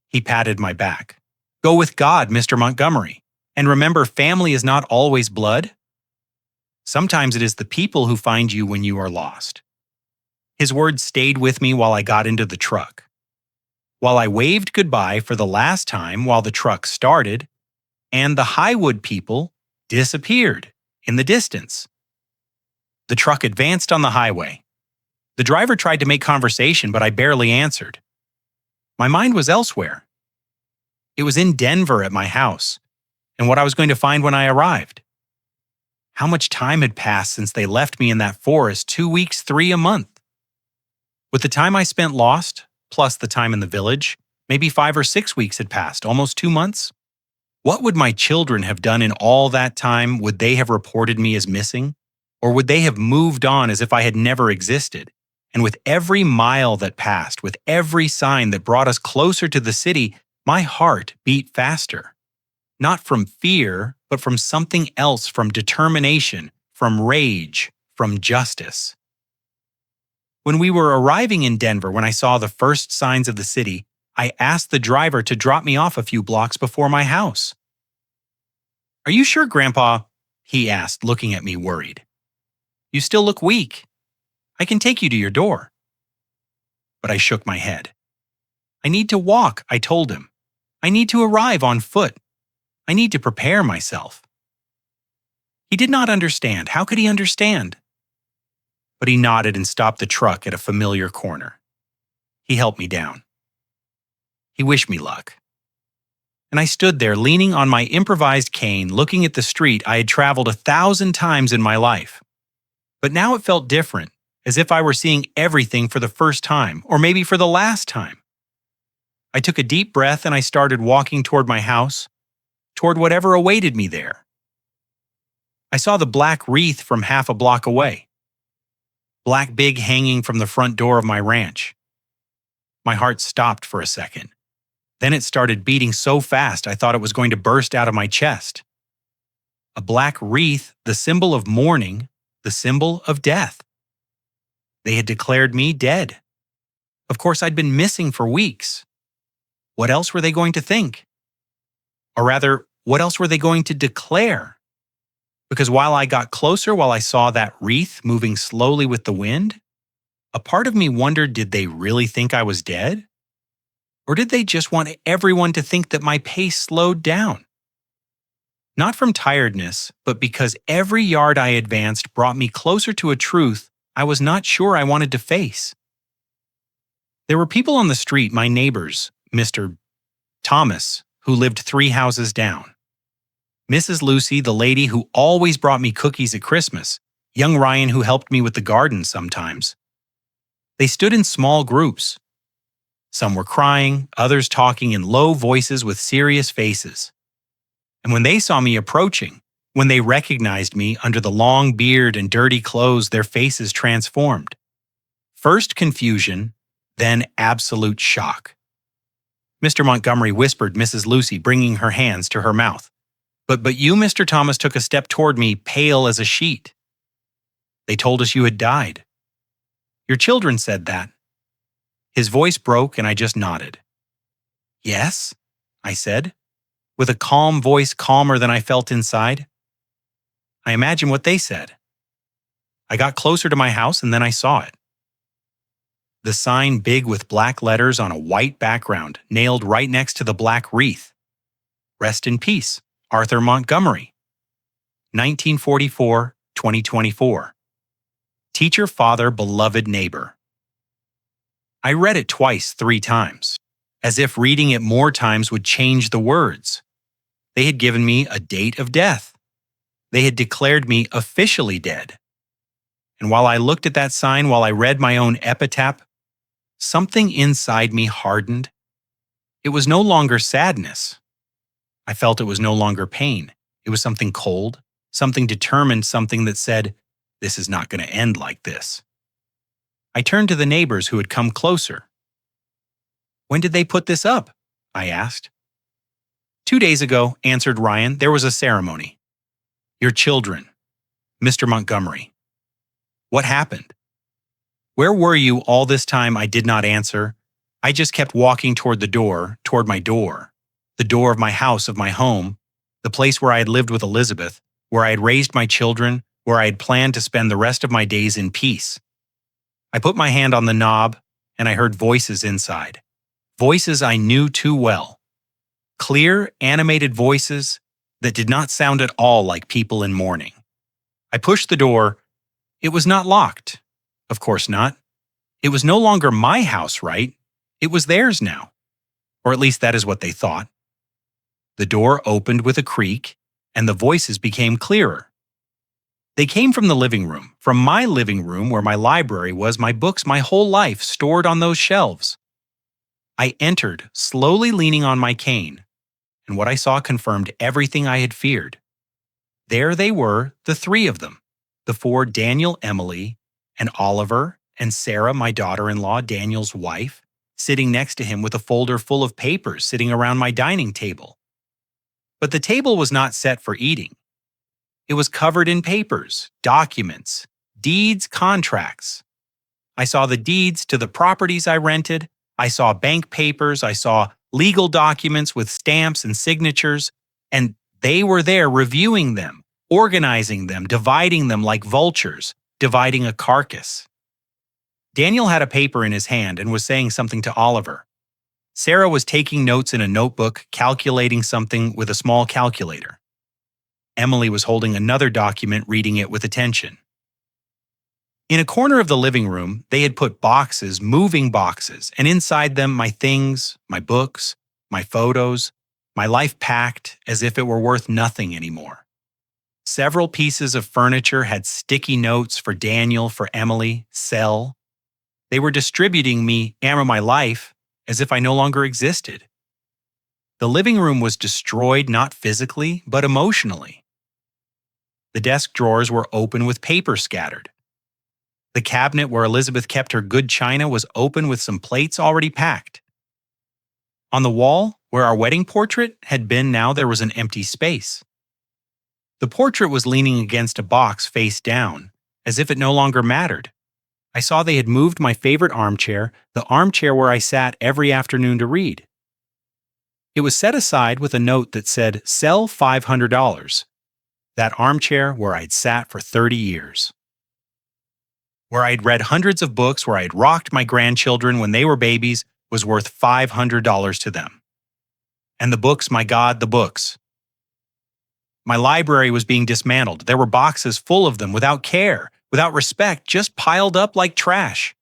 He patted my back. "Go with God, Mr. Montgomery. And remember, family is not always blood. Sometimes it is the people who find you when you are lost." His words stayed with me while I got into the truck. While I waved goodbye for the last time while the truck started, and the Highwood people disappeared in the distance. The truck advanced on the highway. The driver tried to make conversation, but I barely answered. My mind was elsewhere. It was in Denver at my house, and what I was going to find when I arrived. How much time had passed since they left me in that forest? 2 weeks, 3, a month. With the time I spent lost, plus the time in the village, maybe 5 or 6 weeks had passed, almost 2 months. What would my children have done in all that time? Would they have reported me as missing? Or would they have moved on as if I had never existed? And with every mile that passed, with every sign that brought us closer to the city, my heart beat faster. Not from fear, but from something else, from determination, from rage, from justice. When we were arriving in Denver, when I saw the first signs of the city, I asked the driver to drop me off a few blocks before my house. "Are you sure, Grandpa?" he asked, looking at me worried. "You still look weak. I can take you to your door." But I shook my head. "I need to walk," I told him. "I need to arrive on foot. I need to prepare myself." He did not understand. How could he understand? But he nodded and stopped the truck at a familiar corner. He helped me down. He wished me luck. And I stood there leaning on my improvised cane, looking at the street I had traveled 1,000 times in my life. But now it felt different, as if I were seeing everything for the first time, or maybe for the last time. I took a deep breath and I started walking toward my house, toward whatever awaited me there. I saw the black wreath from half a block away. Black big hanging from the front door of my ranch. My heart stopped for a second. Then it started beating so fast I thought it was going to burst out of my chest. A black wreath, the symbol of mourning, the symbol of death. They had declared me dead. Of course, I'd been missing for weeks. What else were they going to think? Or rather, what else were they going to declare? Because while I got closer, while I saw that wreath moving slowly with the wind, a part of me wondered, did they really think I was dead? Or did they just want everyone to think that my pace slowed down? Not from tiredness, but because every yard I advanced brought me closer to a truth I was not sure I wanted to face. There were people on the street, my neighbors, Mr. Thomas, who lived 3 houses down. Mrs. Lucy, the lady who always brought me cookies at Christmas, young Ryan who helped me with the garden sometimes. They stood in small groups. Some were crying, others talking in low voices with serious faces. And when they saw me approaching, when they recognized me under the long beard and dirty clothes, their faces transformed. First confusion, then absolute shock. Mr. Montgomery whispered Mrs. Lucy, bringing her hands to her mouth. But you, Mr. Thomas, took a step toward me, pale as a sheet. They told us you had died. Your children said that. His voice broke and I just nodded. Yes, I said, with a calm voice, calmer than I felt inside. I imagined what they said. I got closer to my house and then I saw it. The sign, big with black letters on a white background, nailed right next to the black wreath. Rest in peace, Arthur Montgomery. 1944-2024. Teacher, father, beloved neighbor. I read it twice, 3 times, as if reading it more times would change the words. They had given me a date of death. They had declared me officially dead. And while I looked at that sign, while I read my own epitaph, something inside me hardened. It was no longer sadness. I felt it was no longer pain. It was something cold, something determined, something that said, this is not going to end like this. I turned to the neighbors who had come closer. When did they put this up? I asked. 2 days ago, answered Ryan, there was a ceremony. Your children, Mr. Montgomery. What happened? Where were you all this time? I did not answer. I just kept walking toward my door, the door of my house, of my home, the place where I had lived with Elizabeth, where I had raised my children, where I had planned to spend the rest of my days in peace. I put my hand on the knob, and I heard voices inside. Voices I knew too well. Clear, animated voices that did not sound at all like people in mourning. I pushed the door. It was not locked. Of course not. It was no longer my house, right? It was theirs now. Or at least that is what they thought. The door opened with a creak, and the voices became clearer. They came from the living room, from my living room where my library was, my books, my whole life stored on those shelves. I entered, slowly leaning on my cane, and what I saw confirmed everything I had feared. There they were, the 3 of them, the 4 Daniel, Emily, and Oliver, and Sarah, my daughter-in-law, Daniel's wife, sitting next to him with a folder full of papers sitting around my dining table. But the table was not set for eating. It was covered in papers, documents, deeds, contracts. I saw the deeds to the properties I rented. I saw bank papers. I saw legal documents with stamps and signatures. And they were there reviewing them, organizing them, dividing them like vultures, dividing a carcass. Daniel had a paper in his hand and was saying something to Oliver. Sarah was taking notes in a notebook, calculating something with a small calculator. Emily was holding another document, reading it with attention. In a corner of the living room, they had put boxes, moving boxes, and inside them my things, my books, my photos, my life packed as if it were worth nothing anymore. Several pieces of furniture had sticky notes for Daniel, for Emily, sell. They were distributing me and my life as if I no longer existed. The living room was destroyed not physically, but emotionally. The desk drawers were open with paper scattered. The cabinet where Elizabeth kept her good china was open with some plates already packed. On the wall, where our wedding portrait had been, now there was an empty space. The portrait was leaning against a box face down, as if it no longer mattered. I saw they had moved my favorite armchair, the armchair where I sat every afternoon to read. It was set aside with a note that said, "Sell $500. That armchair where I'd sat for 30 years. Where I'd read hundreds of books, where I'd rocked my grandchildren when they were babies, was worth $500 to them. And the books, my God, the books. My library was being dismantled. There were boxes full of them without care, without respect, just piled up like trash.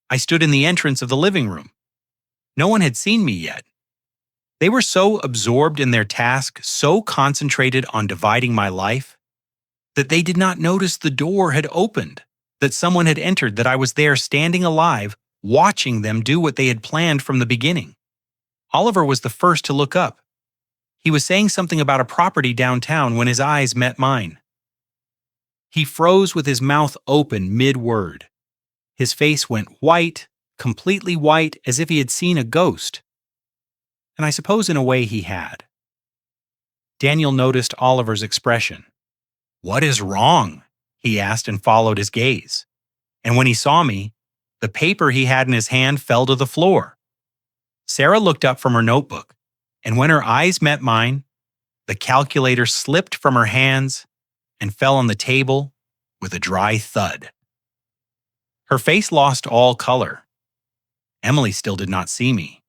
I stood in the entrance of the living room. No one had seen me yet. They were so absorbed in their task, so concentrated on dividing my life, that they did not notice the door had opened, that someone had entered, that I was there standing alive, watching them do what they had planned from the beginning. Oliver was the first to look up. He was saying something about a property downtown when his eyes met mine. He froze with his mouth open mid-word. His face went white, completely white, as if he had seen a ghost. And I suppose in a way he had. Daniel noticed Oliver's expression. "What is wrong?" he asked and followed his gaze. And when he saw me, the paper he had in his hand fell to the floor. Sarah looked up from her notebook, and when her eyes met mine, the calculator slipped from her hands and fell on the table with a dry thud. Her face lost all color. Emily still did not see me.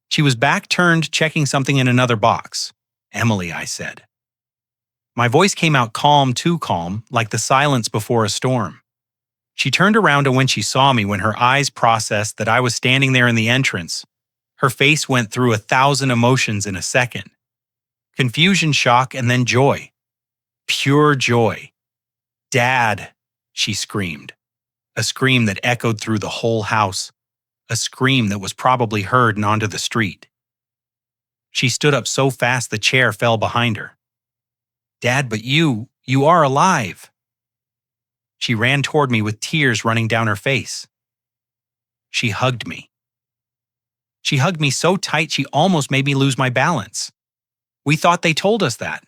She was back turned, checking something in another box. "Emily," I said. My voice came out calm, too calm, like the silence before a storm. She turned around, and when she saw me, when her eyes processed that I was standing there in the entrance, her face went through 1,000 emotions in a second. Confusion, shock, and then joy. Pure joy. "Dad," she screamed. A scream that echoed through the whole house. A scream that was probably heard and onto the street. She stood up so fast the chair fell behind her. "Dad, but you are alive." She ran toward me with tears running down her face. She hugged me. She hugged me so tight she almost made me lose my balance. "We thought they told us that."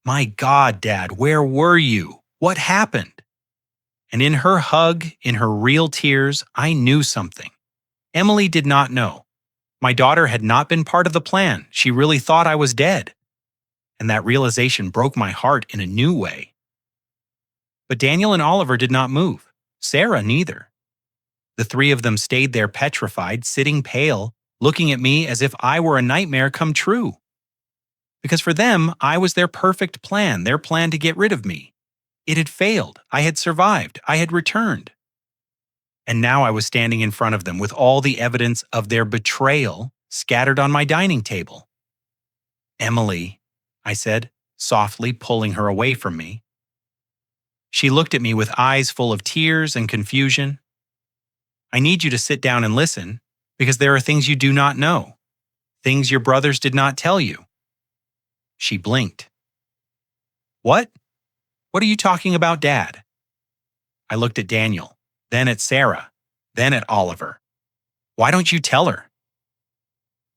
"My God, Dad, where were you? What happened?" And in her hug, in her real tears, I knew something. Emily did not know. My daughter had not been part of the plan. She really thought I was dead. And that realization broke my heart in a new way. But Daniel and Oliver did not move. Sarah neither. The three of them stayed there petrified, sitting pale, looking at me as if I were a nightmare come true. Because for them, I was their perfect plan, their plan to get rid of me. It had failed. I had survived. I had returned. And now I was standing in front of them with all the evidence of their betrayal scattered on my dining table. "Emily," I said, softly pulling her away from me. She looked at me with eyes full of tears and confusion. "I need you to sit down and listen, because there are things you do not know, things your brothers did not tell you." She blinked. "What? What are you talking about, Dad?" I looked at Daniel, then at Sarah, then at Oliver. "Why don't you tell her?"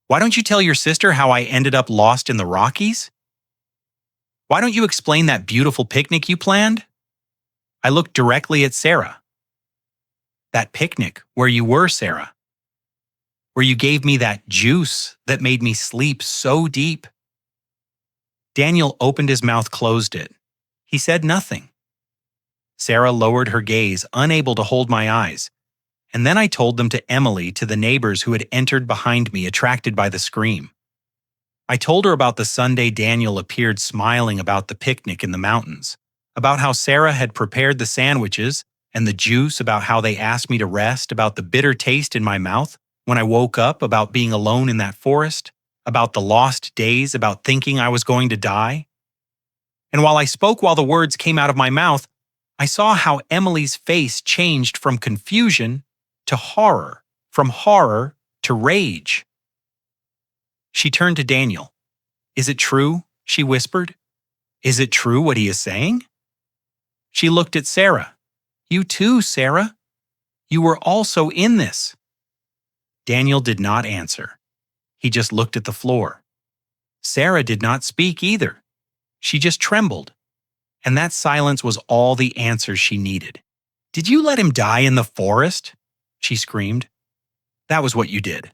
Why don't you tell your sister how I ended up lost in the Rockies? Why don't you explain that beautiful picnic you planned? I looked directly at Sarah. That picnic where you were, Sarah. Where you gave me that juice that made me sleep so deep. Daniel opened his mouth, closed it. He said nothing. Sarah lowered her gaze, unable to hold my eyes, and then I told them to Emily, to the neighbors who had entered behind me, attracted by the scream. I told her about the Sunday Daniel appeared smiling about the picnic in the mountains, about how Sarah had prepared the sandwiches and the juice, about how they asked me to rest, about the bitter taste in my mouth when I woke up, about being alone in that forest, about the lost days, about thinking I was going to die. And while I spoke, while the words came out of my mouth, I saw how Emily's face changed from confusion to horror, from horror to rage. She turned to Daniel. "Is it true?" she whispered. "Is it true what he is saying?" She looked at Sarah. "You too, Sarah. You were also in this." Daniel did not answer. He just looked at the floor. Sarah did not speak either. She just trembled. And that silence was all the answers she needed. "Did you let him die in the forest?" she screamed. "That was what you did."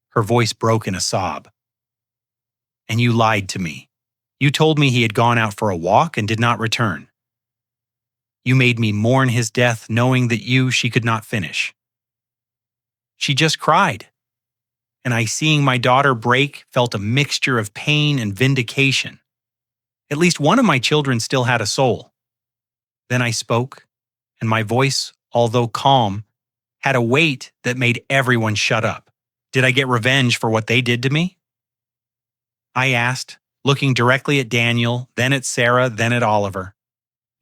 Her voice broke in a sob. "And you lied to me. You told me he had gone out for a walk and did not return. You made me mourn his death knowing that she could not finish." She just cried. And I, seeing my daughter break, felt a mixture of pain and vindication. At least one of my children still had a soul. Then I spoke, and my voice, although calm, had a weight that made everyone shut up. "Did I get revenge for what they did to me?" I asked, looking directly at Daniel, then at Sarah, then at Oliver.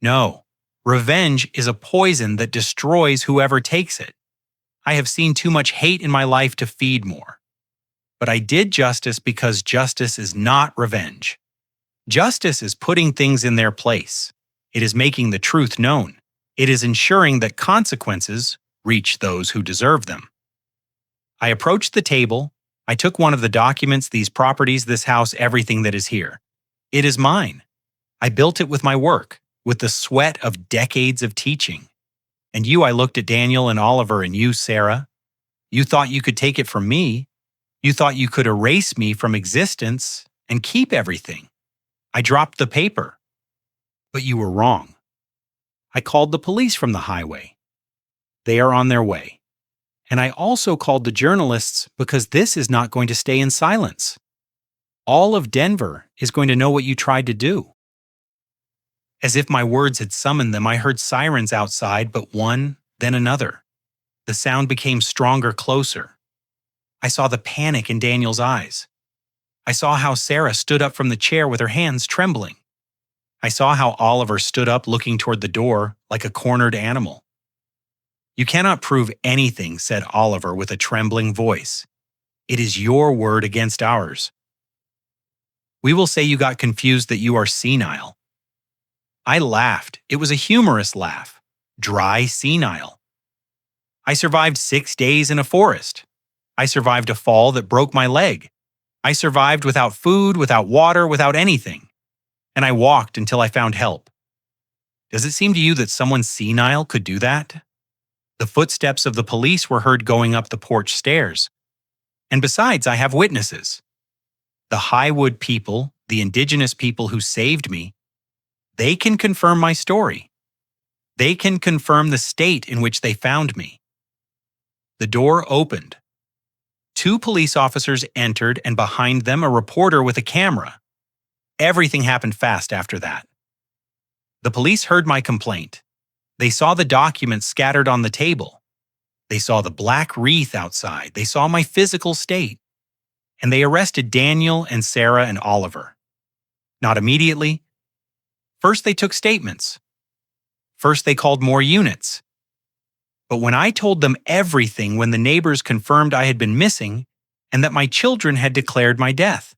"No, revenge is a poison that destroys whoever takes it. I have seen too much hate in my life to feed more. But I did justice because justice is not revenge. Justice is putting things in their place. It is making the truth known. It is ensuring that consequences reach those who deserve them." I approached the table. I took one of the documents, these properties, this house, everything that is here. It is mine. I built it with my work, with the sweat of decades of teaching. And I looked at Daniel and Oliver, and you, Sarah. You thought you could take it from me. You thought you could erase me from existence and keep everything. I dropped the paper. But you were wrong. I called the police from the highway. They are on their way. And I also called the journalists because this is not going to stay in silence. All of Denver is going to know what you tried to do. As if my words had summoned them, I heard sirens outside, but one, then another. The sound became stronger, closer. I saw the panic in Daniel's eyes. I saw how Sarah stood up from the chair with her hands trembling. I saw how Oliver stood up looking toward the door like a cornered animal. "You cannot prove anything," said Oliver with a trembling voice. "It is your word against ours. We will say you got confused, that you are senile." I laughed. It was a humorous laugh. Dry, senile. I survived 6 days in a forest. I survived a fall that broke my leg. I survived without food, without water, without anything. And I walked until I found help. Does it seem to you that someone senile could do that? The footsteps of the police were heard going up the porch stairs. And besides, I have witnesses. The Highwood people, the indigenous people who saved me, they can confirm my story. They can confirm the state in which they found me. The door opened. 2 police officers entered, and behind them a reporter with a camera. Everything happened fast after that. The police heard my complaint. They saw the documents scattered on the table. They saw the black wreath outside. They saw my physical state. And they arrested Daniel and Sarah and Oliver. Not immediately. First they took statements. First they called more units. But when I told them everything, when the neighbors confirmed I had been missing and that my children had declared my death.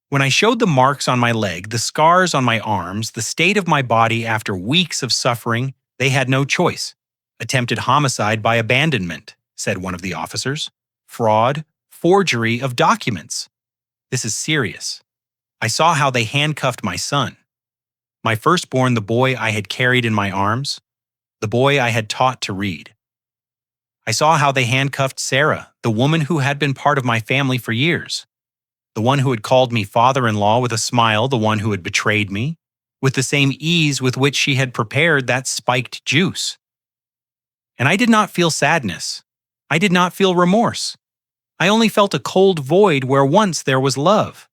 When I showed the marks on my leg, the scars on my arms, the state of my body after weeks of suffering, they had no choice. Attempted homicide by abandonment, said one of the officers. Fraud, forgery of documents. This is serious. I saw how they handcuffed my son. My firstborn, the boy I had carried in my arms, the boy I had taught to read. I saw how they handcuffed Sarah, the woman who had been part of my family for years, the one who had called me father-in-law with a smile, the one who had betrayed me, with the same ease with which she had prepared that spiked juice. And I did not feel sadness. I did not feel remorse. I only felt a cold void where once there was love.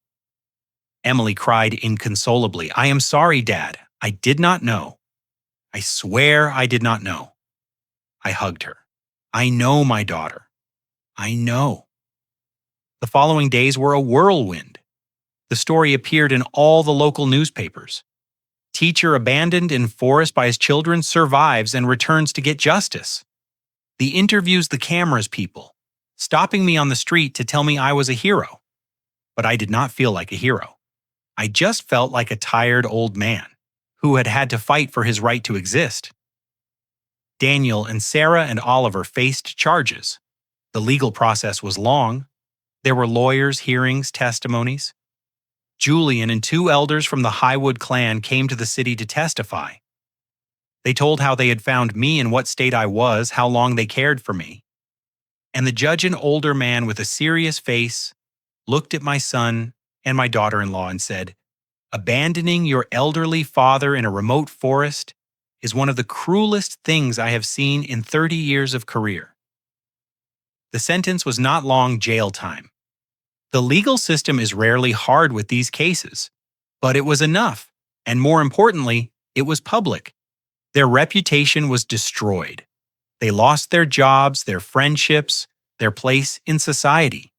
Emily cried inconsolably, "I am sorry, Dad. I did not know. I swear I did not know." I hugged her. "I know, my daughter. I know." The following days were a whirlwind. The story appeared in all the local newspapers. Teacher abandoned in forest by his children survives and returns to get justice. The interviews, the cameras people, stopping me on the street to tell me I was a hero. But I did not feel like a hero. I just felt like a tired old man who had had to fight for his right to exist. Daniel and Sarah and Oliver faced charges. The legal process was long. There were lawyers, hearings, testimonies. Julian and 2 elders from the Highwood clan came to the city to testify. They told how they had found me and what state I was, how long they cared for me. And the judge, an older man with a serious face, looked at my son and my daughter-in-law and said, "Abandoning your elderly father in a remote forest is one of the cruelest things I have seen in 30 years of career." The sentence was not long jail time. The legal system is rarely hard with these cases, but it was enough, and more importantly, it was public. Their reputation was destroyed. They lost their jobs, their friendships, their place in society.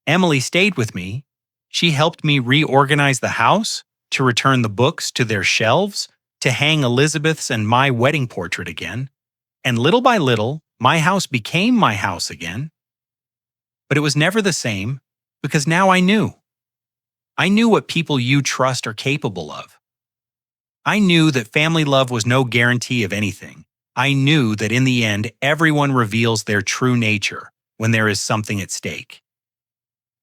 Emily stayed with me. She helped me reorganize the house, to return the books to their shelves, to hang Elizabeth's and my wedding portrait again. And little by little, my house became my house again. But it was never the same, because now I knew. I knew what people you trust are capable of. I knew that family love was no guarantee of anything. I knew that in the end, everyone reveals their true nature when there is something at stake.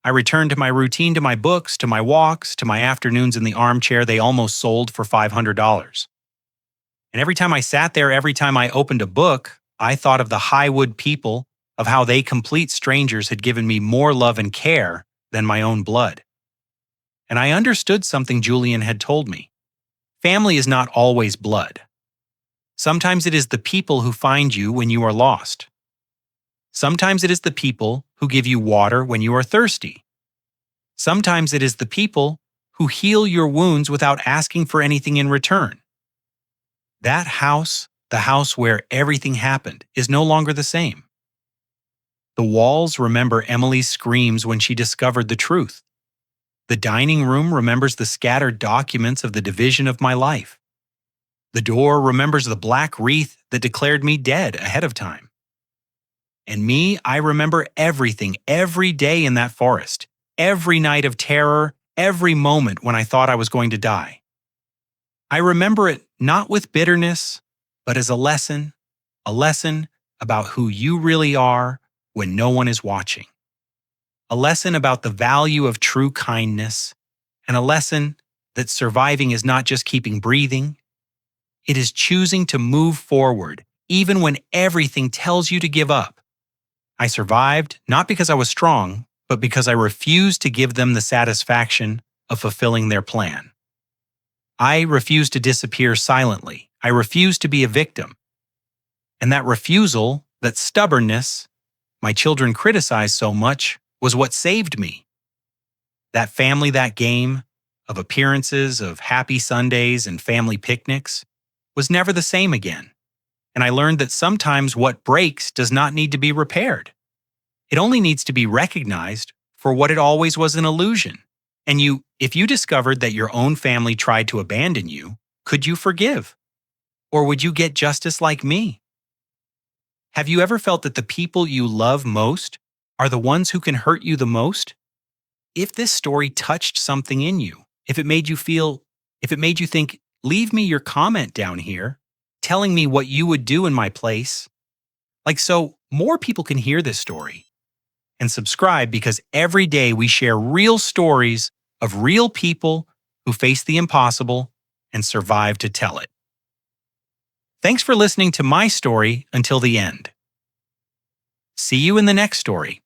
I returned to my routine, to my books, to my walks, to my afternoons in the armchair they almost sold for $500. And every time I sat there, every time I opened a book, I thought of the Highwood people, of how they complete strangers had given me more love and care than my own blood. And I understood something Julian had told me. Family is not always blood. Sometimes it is the people who find you when you are lost. Sometimes it is the people who give you water when you are thirsty. Sometimes it is the people who heal your wounds without asking for anything in return. That house, the house where everything happened, is no longer the same. The walls remember Emily's screams when she discovered the truth. The dining room remembers the scattered documents of the division of my life. The door remembers the black wreath that declared me dead ahead of time. And me, I remember everything, every day in that forest, every night of terror, every moment when I thought I was going to die. I remember it not with bitterness, but as a lesson about who you really are when no one is watching. A lesson about the value of true kindness, and a lesson that surviving is not just keeping breathing. It is choosing to move forward, even when everything tells you to give up. I survived not because I was strong, but because I refused to give them the satisfaction of fulfilling their plan. I refused to disappear silently. I refused to be a victim. And that refusal, that stubbornness, my children criticized so much, was what saved me. That family, that game of appearances, of happy Sundays and family picnics, was never the same again. And I learned that sometimes what breaks does not need to be repaired. It only needs to be recognized for what it always was, an illusion. And if you discovered that your own family tried to abandon you, could you forgive? Or would you get justice like me? Have you ever felt that the people you love most are the ones who can hurt you the most? If this story touched something in you, if it made you think, leave me your comment down here, telling me what you would do in my place, so more people can hear this story. and subscribe because every day we share real stories of real people who face the impossible and survive to tell it. Thanks for listening to my story until the end. See you in the next story.